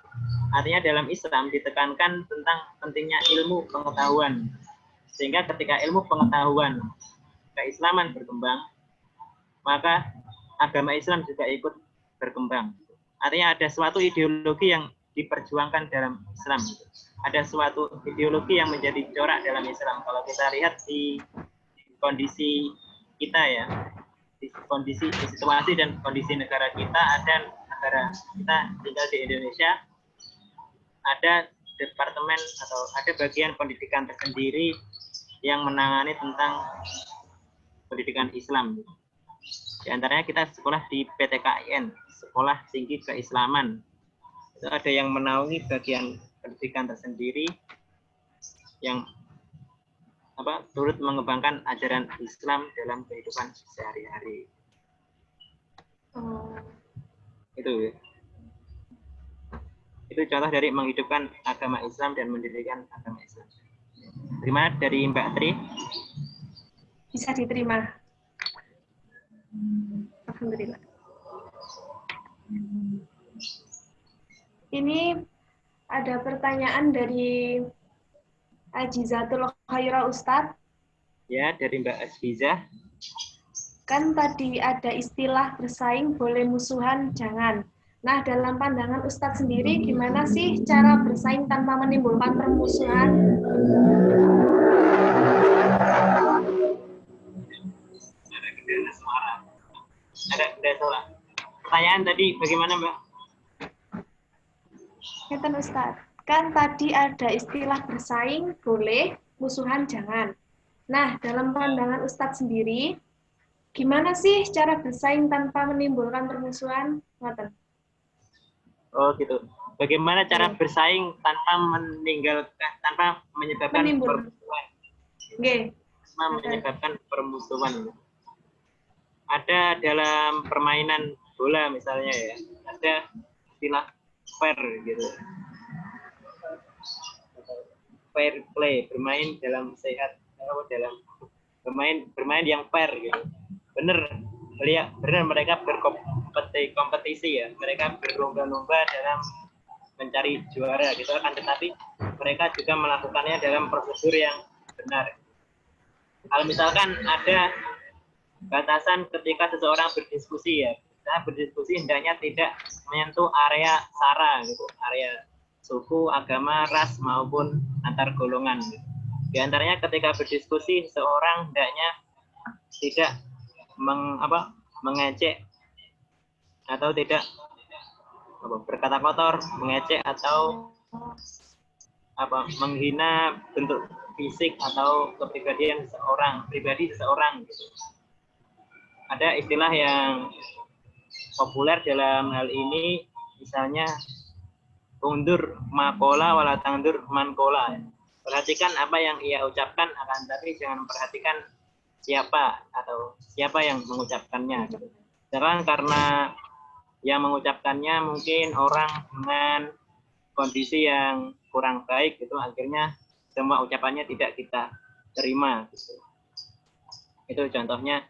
Artinya dalam Islam ditekankan tentang pentingnya ilmu pengetahuan. Sehingga ketika ilmu pengetahuan keislaman berkembang, maka agama Islam juga ikut berkembang. Artinya ada suatu ideologi yang diperjuangkan dalam Islam. Ada suatu ideologi yang menjadi corak dalam Islam. Kalau kita lihat di kondisi kita ya, di situasi dan kondisi negara kita, ada negara kita tinggal di Indonesia, ada departemen atau ada bagian pendidikan tersendiri yang menangani tentang pendidikan Islam. Di antaranya kita sekolah di PTKIN, Sekolah Tinggi Keislaman. Itu ada yang menaungi bagian pendidikan tersendiri yang turut mengembangkan ajaran Islam dalam kehidupan sehari-hari. Itu contoh dari menghidupkan agama Islam dan mendirikan agama Islam. Terima dari Mbak Tri. Bisa diterima. Alhamdulillah. Ini ada pertanyaan dari Ajizatul Khaira Ustadz. Ya, dari Mbak Azizah. Kan tadi ada istilah bersaing boleh musuhan jangan. Nah, dalam pandangan Ustadz sendiri, gimana sih cara bersaing tanpa menimbulkan permusuhan? Ada suara. Pertanyaan tadi bagaimana, Mbak? Ngeten Ustadz, kan tadi ada istilah bersaing boleh, musuhan jangan. Nah, dalam pandangan Ustadz sendiri, gimana sih cara bersaing tanpa menimbulkan permusuhan? Ngeten. Oh gitu. Bagaimana cara Iya. bersaing tanpa menyebabkan Menimbul. permusuhan? Oke. Tanpa menyebabkan permusuhan. Ada dalam permainan bola misalnya ya, ada istilah fair gitu. Fair play, bermain dalam sehat, bermain yang fair gitu. Benar mereka berkompetisi ya, mereka berlomba-lomba dalam mencari juara gitu kan, tetapi mereka juga melakukannya dalam prosedur yang benar. Kalau misalkan ada batasan ketika seseorang berdiskusi ya, berdiskusi hendaknya tidak menyentuh area sara gitu, area suku, agama, ras maupun antar golongan. Di antaranya ketika berdiskusi seseorang hendaknya tidak mengejek atau tidak berkata kotor, mengejek atau menghina bentuk fisik atau kepribadian pribadi seseorang gitu. Ada istilah yang populer dalam hal ini, misalnya undur makola wala tangdur mankola. Perhatikan apa yang ia ucapkan, akan tapi jangan perhatikan siapa yang mengucapkannya. Jangan karena yang mengucapkannya mungkin orang dengan kondisi yang kurang baik gitu, akhirnya semua ucapannya tidak kita terima gitu. Itu contohnya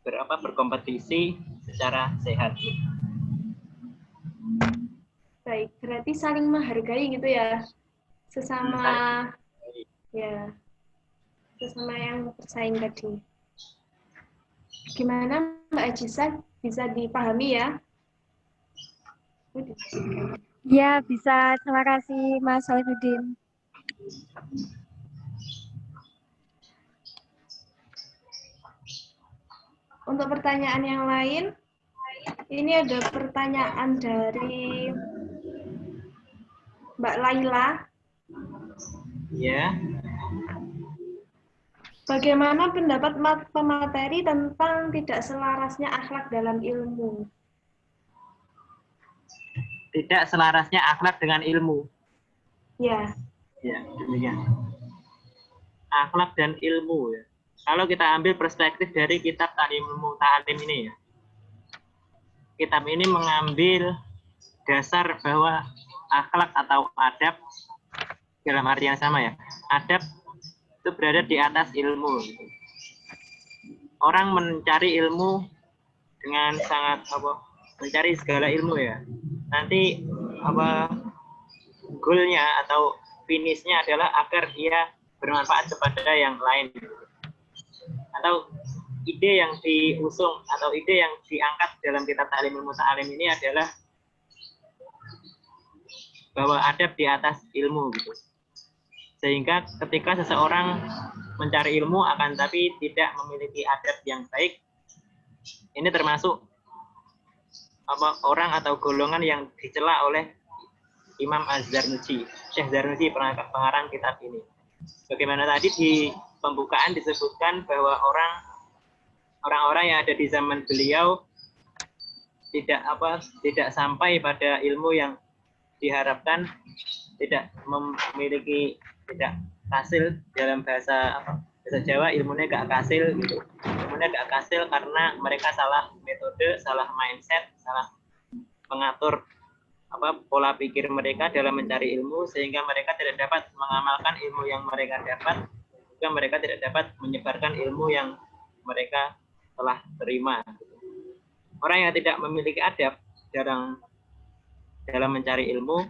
berkompetisi secara sehat. Baik, berarti saling menghargai gitu ya, sesama yang bersaing tadi. Gimana Mbak Ajisa, bisa dipahami ya? Ya, bisa. Terima kasih, Mas Solihuddin. Untuk pertanyaan yang lain, ini ada pertanyaan dari Mbak Laila. Ya. Bagaimana pendapat pemateri tentang tidak selarasnya akhlak dalam ilmu? Tidak selarasnya akhlak dengan ilmu. Ya. Ya, demikian. Akhlak dan ilmu ya. Kalau kita ambil perspektif dari kitab Ta'limul Muta'alim ini ya. Kitab ini mengambil dasar bahwa akhlak atau adab dalam arti yang sama ya. Adab itu berada di atas ilmu. Orang mencari ilmu dengan sangat mencari segala ilmu ya. Nanti goalnya atau finishnya adalah agar dia bermanfaat kepada yang lain. Atau ide yang diusung atau ide yang diangkat dalam kitab Ta'limul Muta'alim ini adalah bahwa adab di atas ilmu gitu. Sehingga ketika seseorang mencari ilmu akan tapi tidak memiliki adab yang baik, ini termasuk orang atau golongan yang dicela oleh Imam Az-Zarnuji, Syekh Zarnuji, pengarang kitab ini. Bagaimana tadi di pembukaan disebutkan bahwa orang-orang yang ada di zaman beliau tidak sampai pada ilmu yang diharapkan, tidak memiliki, tidak hasil dalam bahasa Jawa, ilmunya gak hasil gitu. Ilmunya gak hasil karena mereka salah metode, salah mindset, salah mengatur pola pikir mereka dalam mencari ilmu, sehingga mereka tidak dapat mengamalkan ilmu yang mereka dapat, juga mereka tidak dapat menyebarkan ilmu yang mereka telah terima. Orang yang tidak memiliki adab dalam mencari ilmu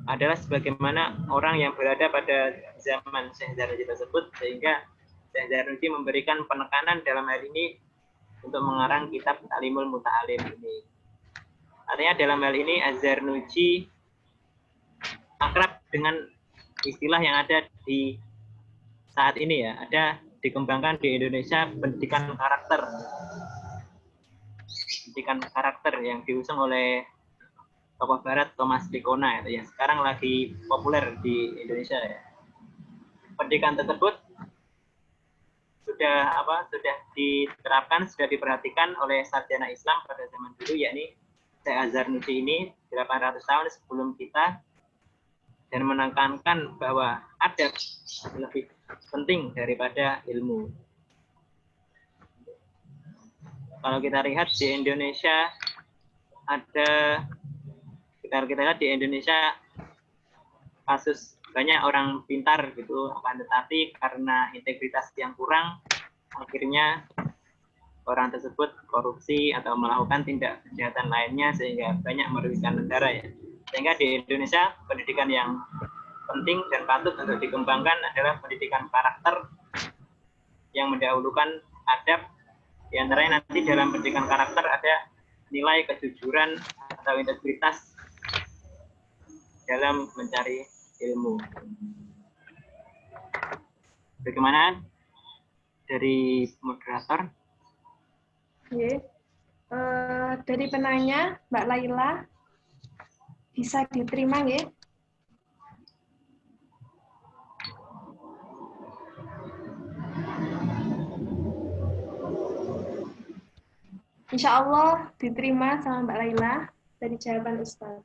adalah sebagaimana orang yang berada pada zaman Syekh Zarnuji tersebut, sehingga Syekh Zarnuji memberikan penekanan dalam hal ini untuk mengarang kitab Ta'limul Muta'alim ini. Artinya dalam hal ini Az-Zarnuji akrab dengan istilah yang ada di saat ini ya, ada dikembangkan di Indonesia pendidikan karakter yang diusung oleh tokoh barat Thomas Pikona itu yang sekarang lagi populer di Indonesia ya. Pendidikan tersebut sudah diterapkan, sudah diperhatikan oleh sarjana Islam pada zaman dulu, yakni Syekh Az-Zarnuji ini 800 tahun sebelum kita, dan menekankan bahwa adab lebih penting daripada ilmu. Kalau kita lihat di Indonesia kita lihat di Indonesia kasus banyak orang pintar gitu, akan tetapi karena integritas yang kurang, akhirnya orang tersebut korupsi atau melakukan tindak kejahatan lainnya sehingga banyak merugikan negara ya. Sehingga di Indonesia pendidikan yang penting dan patut untuk dikembangkan adalah pendidikan karakter yang mendahulukan adab. Di antaranya nanti dalam pendidikan karakter ada nilai kejujuran atau integritas dalam mencari ilmu. Bagaimana dari moderator? Oke. Dari penanya Mbak Laila, bisa diterima nggih? Insya Allah diterima sama Mbak Laila dari jawaban Ustaz.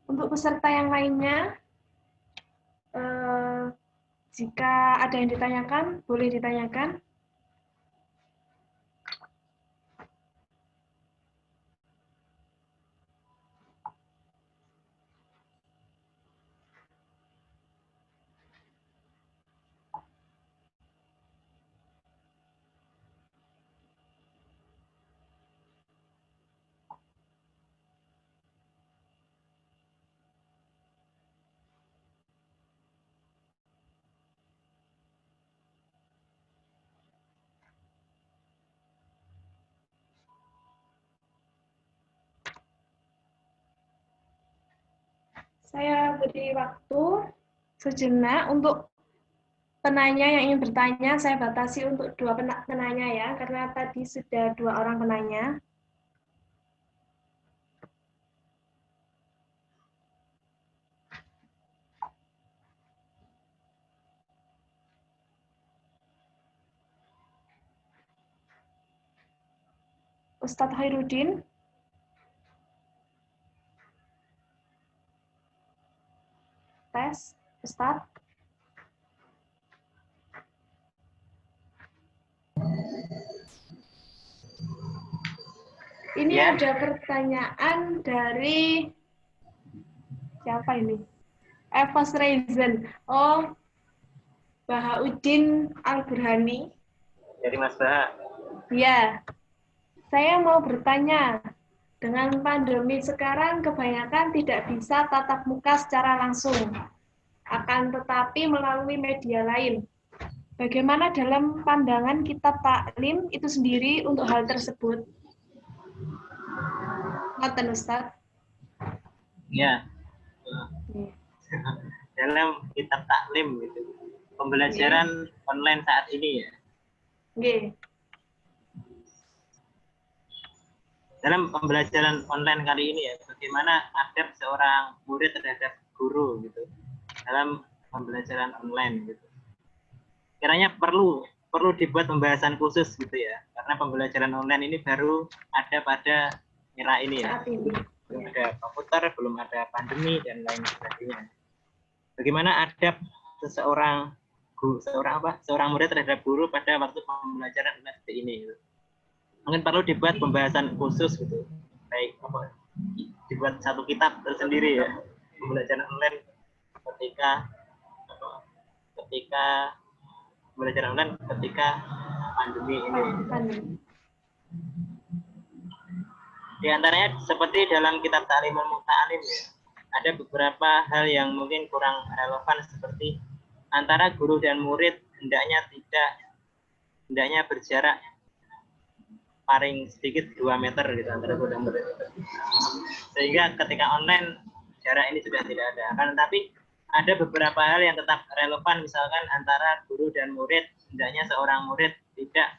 Untuk peserta yang lainnya, jika ada yang ditanyakan, boleh ditanyakan. Saya beri waktu sejenak untuk penanya yang ingin bertanya. Saya batasi untuk 2 penanya ya, karena tadi sudah 2 orang penanya. Ustadz Khairuddin. Tes, Ustadz. Ini Ya. ada pertanyaan dari siapa ini? Evos Reason. Oh, Bahauddin Al-Burhani. Dari Mas Baha. Ya, saya mau bertanya. Dengan pandemi sekarang kebanyakan tidak bisa tatap muka secara langsung, akan tetapi melalui media lain. Bagaimana dalam pandangan kitab taklim itu sendiri untuk hal tersebut? Ngoten Ustaz. Ya. Dalam kitab taklim gitu. Pembelajaran online saat ini ya. Nggih. Dalam pembelajaran online kali ini ya, bagaimana adab seorang murid terhadap guru gitu dalam pembelajaran online gitu. Kiranya perlu dibuat pembahasan khusus gitu ya, karena pembelajaran online ini baru ada pada era ini ya. Saat ini. Belum ada komputer, belum ada pandemi dan lain sebagainya. Bagaimana adab seorang murid terhadap guru pada waktu pembelajaran online seperti ini gitu. Mungkin perlu dibuat pembahasan khusus gitu, baik dibuat satu kitab tersendiri ya, pembelajaran online ketika pembelajaran online ketika pandemi ini. Di antaranya seperti dalam kitab Ta'limul Muta'alim ya, ada beberapa hal yang mungkin kurang relevan seperti antara guru dan murid hendaknya berjarak paling sedikit 2 meter gitu antara guru dan murid. Sehingga ketika online jarak ini sudah tidak ada. Kan tapi ada beberapa hal yang tetap relevan, misalkan antara guru dan murid, hendaknya seorang murid tidak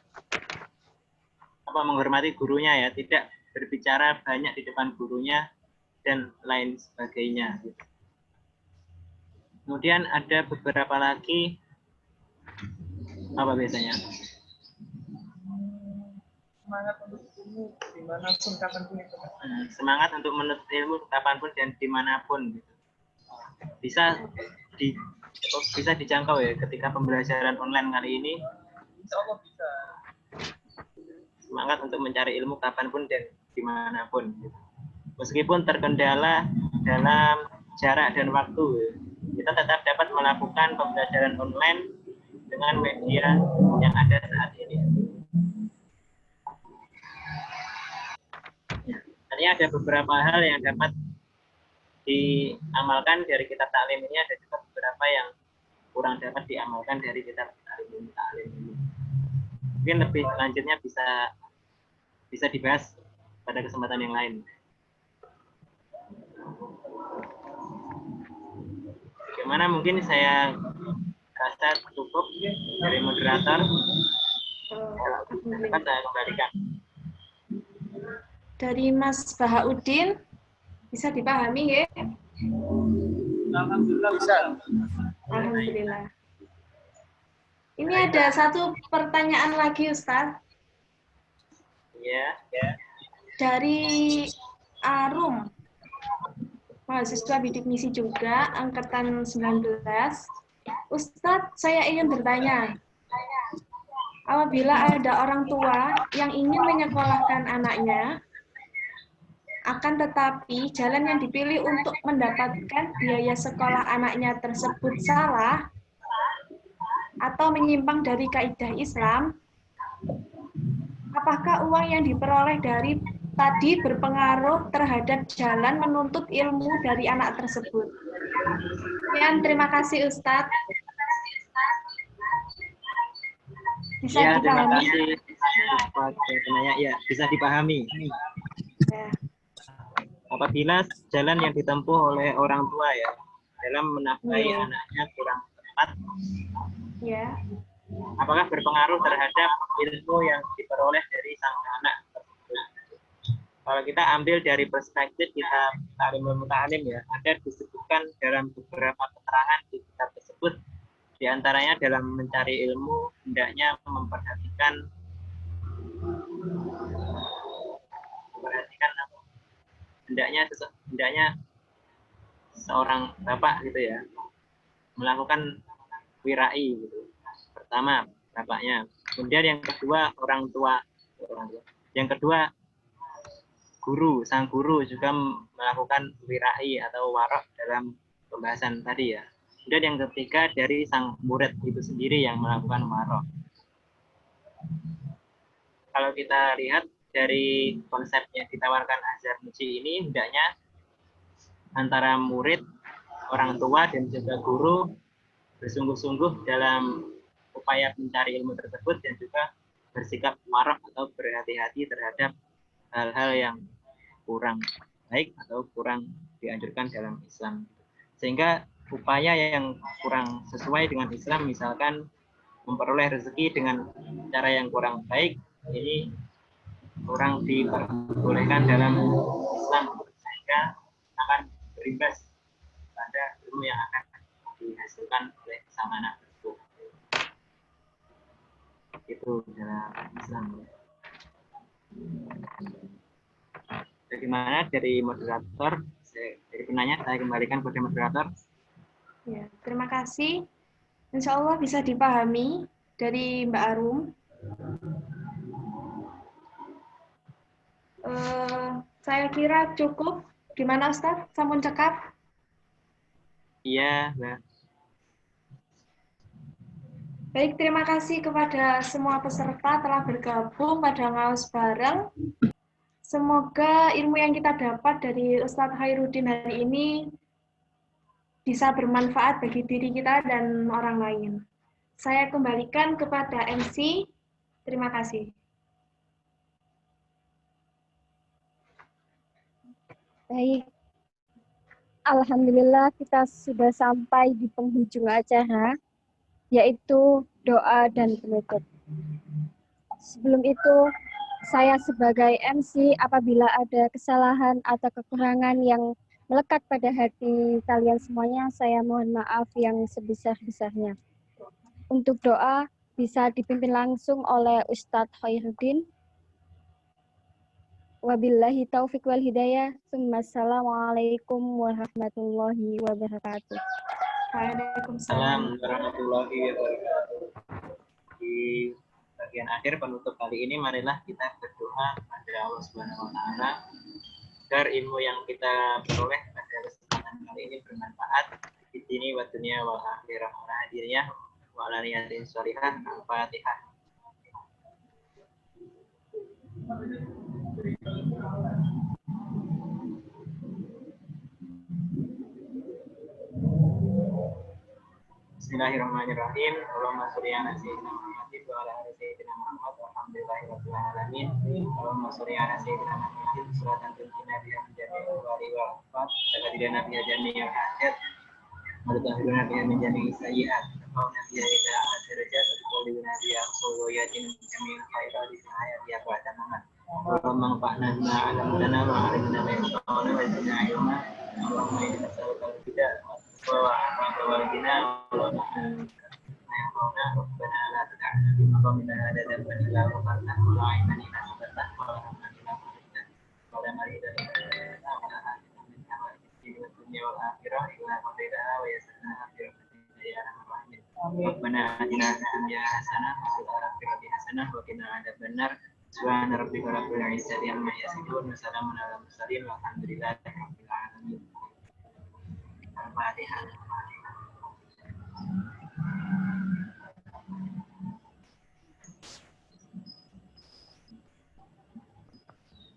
menghormati gurunya ya, tidak berbicara banyak di depan gurunya dan lain sebagainya. Kemudian ada beberapa lagi apa biasanya? Semangat untuk ilmu dimanapun kapanpun itu. Semangat untuk menuntut ilmu kapanpun dan dimanapun. Bisa dijangkau ya ketika pembelajaran online kali ini. Insya Allah bisa. Semangat untuk mencari ilmu kapanpun dan dimanapun. Meskipun terkendala dalam jarak dan waktu, kita tetap dapat melakukan pembelajaran online dengan media yang ada saat ini. Artinya ada beberapa hal yang dapat diamalkan dari kitab taklim ini, ada juga beberapa yang kurang dapat diamalkan dari kitab taklim ini. Mungkin lebih lanjutnya bisa dibahas pada kesempatan yang lain. Bagaimana, mungkin saya rasa cukup dari moderator. Dapat saya kembalikan. Dari Mas Bahaudin, bisa dipahami ya? Alhamdulillah bisa. Alhamdulillah. Ini ada satu pertanyaan lagi, Ustadz. Ya. Dari Arum, mahasiswa bidik misi juga, angkatan 19. Ustadz, saya ingin bertanya, apabila ada orang tua yang ingin menyekolahkan anaknya, akan tetapi jalan yang dipilih untuk mendapatkan biaya sekolah anaknya tersebut salah atau menyimpang dari kaidah Islam, apakah uang yang diperoleh dari tadi berpengaruh terhadap jalan menuntut ilmu dari anak tersebut? Sekian, terima kasih Ustadz. Bisa Ya, terima dipahami? kasih Pak penanya. Ya, bisa dipahami. Ya. Apabila jalan yang ditempuh oleh orang tua ya dalam menafkahi Iya. anaknya kurang tepat, Ya. apakah berpengaruh terhadap ilmu yang diperoleh dari sang anak tersebut? Kalau kita ambil dari perspektif kita Ta'limul Muta'alim ya, ada disebutkan dalam beberapa keterangan di kitab tersebut, diantaranya dalam mencari ilmu hendaknya memperhatikan apa? Hendaknya seorang bapak gitu ya melakukan wirai gitu. Pertama bapaknya, kemudian yang kedua orang tua. Yang kedua sang guru juga melakukan wirai atau warok dalam pembahasan tadi ya. Kemudian yang ketiga dari sang murid itu sendiri yang melakukan warok. Kalau kita lihat dari konsep yang ditawarkan Azhar Muji ini, hendaknya antara murid, orang tua, dan juga guru bersungguh-sungguh dalam upaya mencari ilmu tersebut dan juga bersikap warok atau berhati-hati terhadap hal-hal yang kurang baik atau kurang dianjurkan dalam Islam. Sehingga upaya yang kurang sesuai dengan Islam, misalkan memperoleh rezeki dengan cara yang kurang baik, ini kurang diperbolehkan dalam Islam, sehingga akan berimbas pada ilmu yang akan dihasilkan oleh sang anak tersebut. Itu dalam Islam. Bagaimana dari moderator? Dari penanya saya kembalikan kepada moderator. Ya, terima kasih. Insya Allah bisa dipahami dari Mbak Arum. Saya kira cukup. Gimana Ustaz? Sampun cekap? Iya, Mbak. Baik, terima kasih kepada semua peserta telah bergabung pada ngaos bareng. Semoga ilmu yang kita dapat dari Ustadz Khairuddin hari ini bisa bermanfaat bagi diri kita dan orang lain. Saya kembalikan kepada MC. Terima kasih. Baik, alhamdulillah kita sudah sampai di penghujung acara, yaitu doa dan penutup. Sebelum itu, saya sebagai MC apabila ada kesalahan atau kekurangan yang melekat pada hati kalian semuanya, saya mohon maaf yang sebesar-besarnya. Untuk doa bisa dipimpin langsung oleh Ustadz Khairuddin. Wabillahi taufiq wal hidayah. Assalamualaikum warahmatullahi wabarakatuh. Waalaikumsalam. Assalamualaikum warahmatullahi wabarakatuh. Di bagian akhir penutup kali ini, marilah kita berdoa kepada Allah Subhanahu wa Ta'ala agar ilmu yang kita peroleh pada kesempatan kali ini bermanfaat di sini wa dunia wa akhirah. Hadirnya wa ala niyatin sholihah. Al-Fatihah. Bismillahirrahmanirrahim. Allahumma sholli ala sayyidina Muhammadin wa ala ali sayyidina Muhammad. Alhamdulillahirabbil alamin. Allahumma sholli ala sayyidina Muhammadin salatan tunjina biha min jami'il wali wal afat. Sakadina biha jami'il hajat. Wa tutahhiruna biha min jami'is sayyi'at. Wa nabiyya ila akhirajat. Wa qulina biha khawyatin min jami'il khairat fi hayati wa tamamat. Allahumma anfa'na bima 'allamtana wa 'allimna ma yanfa'una wa zidna 'ilma. Allahumma inna nas'aluka al-huda wa walidina wa ma'ana rabbana la tad'ana fi maqamina hadha dhanban illa ghafarta wa la 'ilman illa ghafarta wa la hamdan illa farajta wa la maridan illa atina min rahmatika wa dunya wal akhirah illa qadaina wa yassarna fi rahmatika ya arhamar rahimin. Rabbana atina fid dunya hasanah wa fil akhirati hasanah wa qina adzabannar. Subhana rabbika rabbil izzati amma yasifun wa salamun alal mursalin walhamdulillahi rabbil alamin. Al-Fatihah.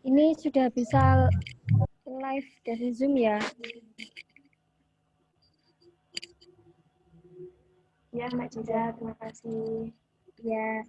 Ini sudah bisa live dari Zoom ya? Ya, Mbak Ciza, terima kasih. Ya.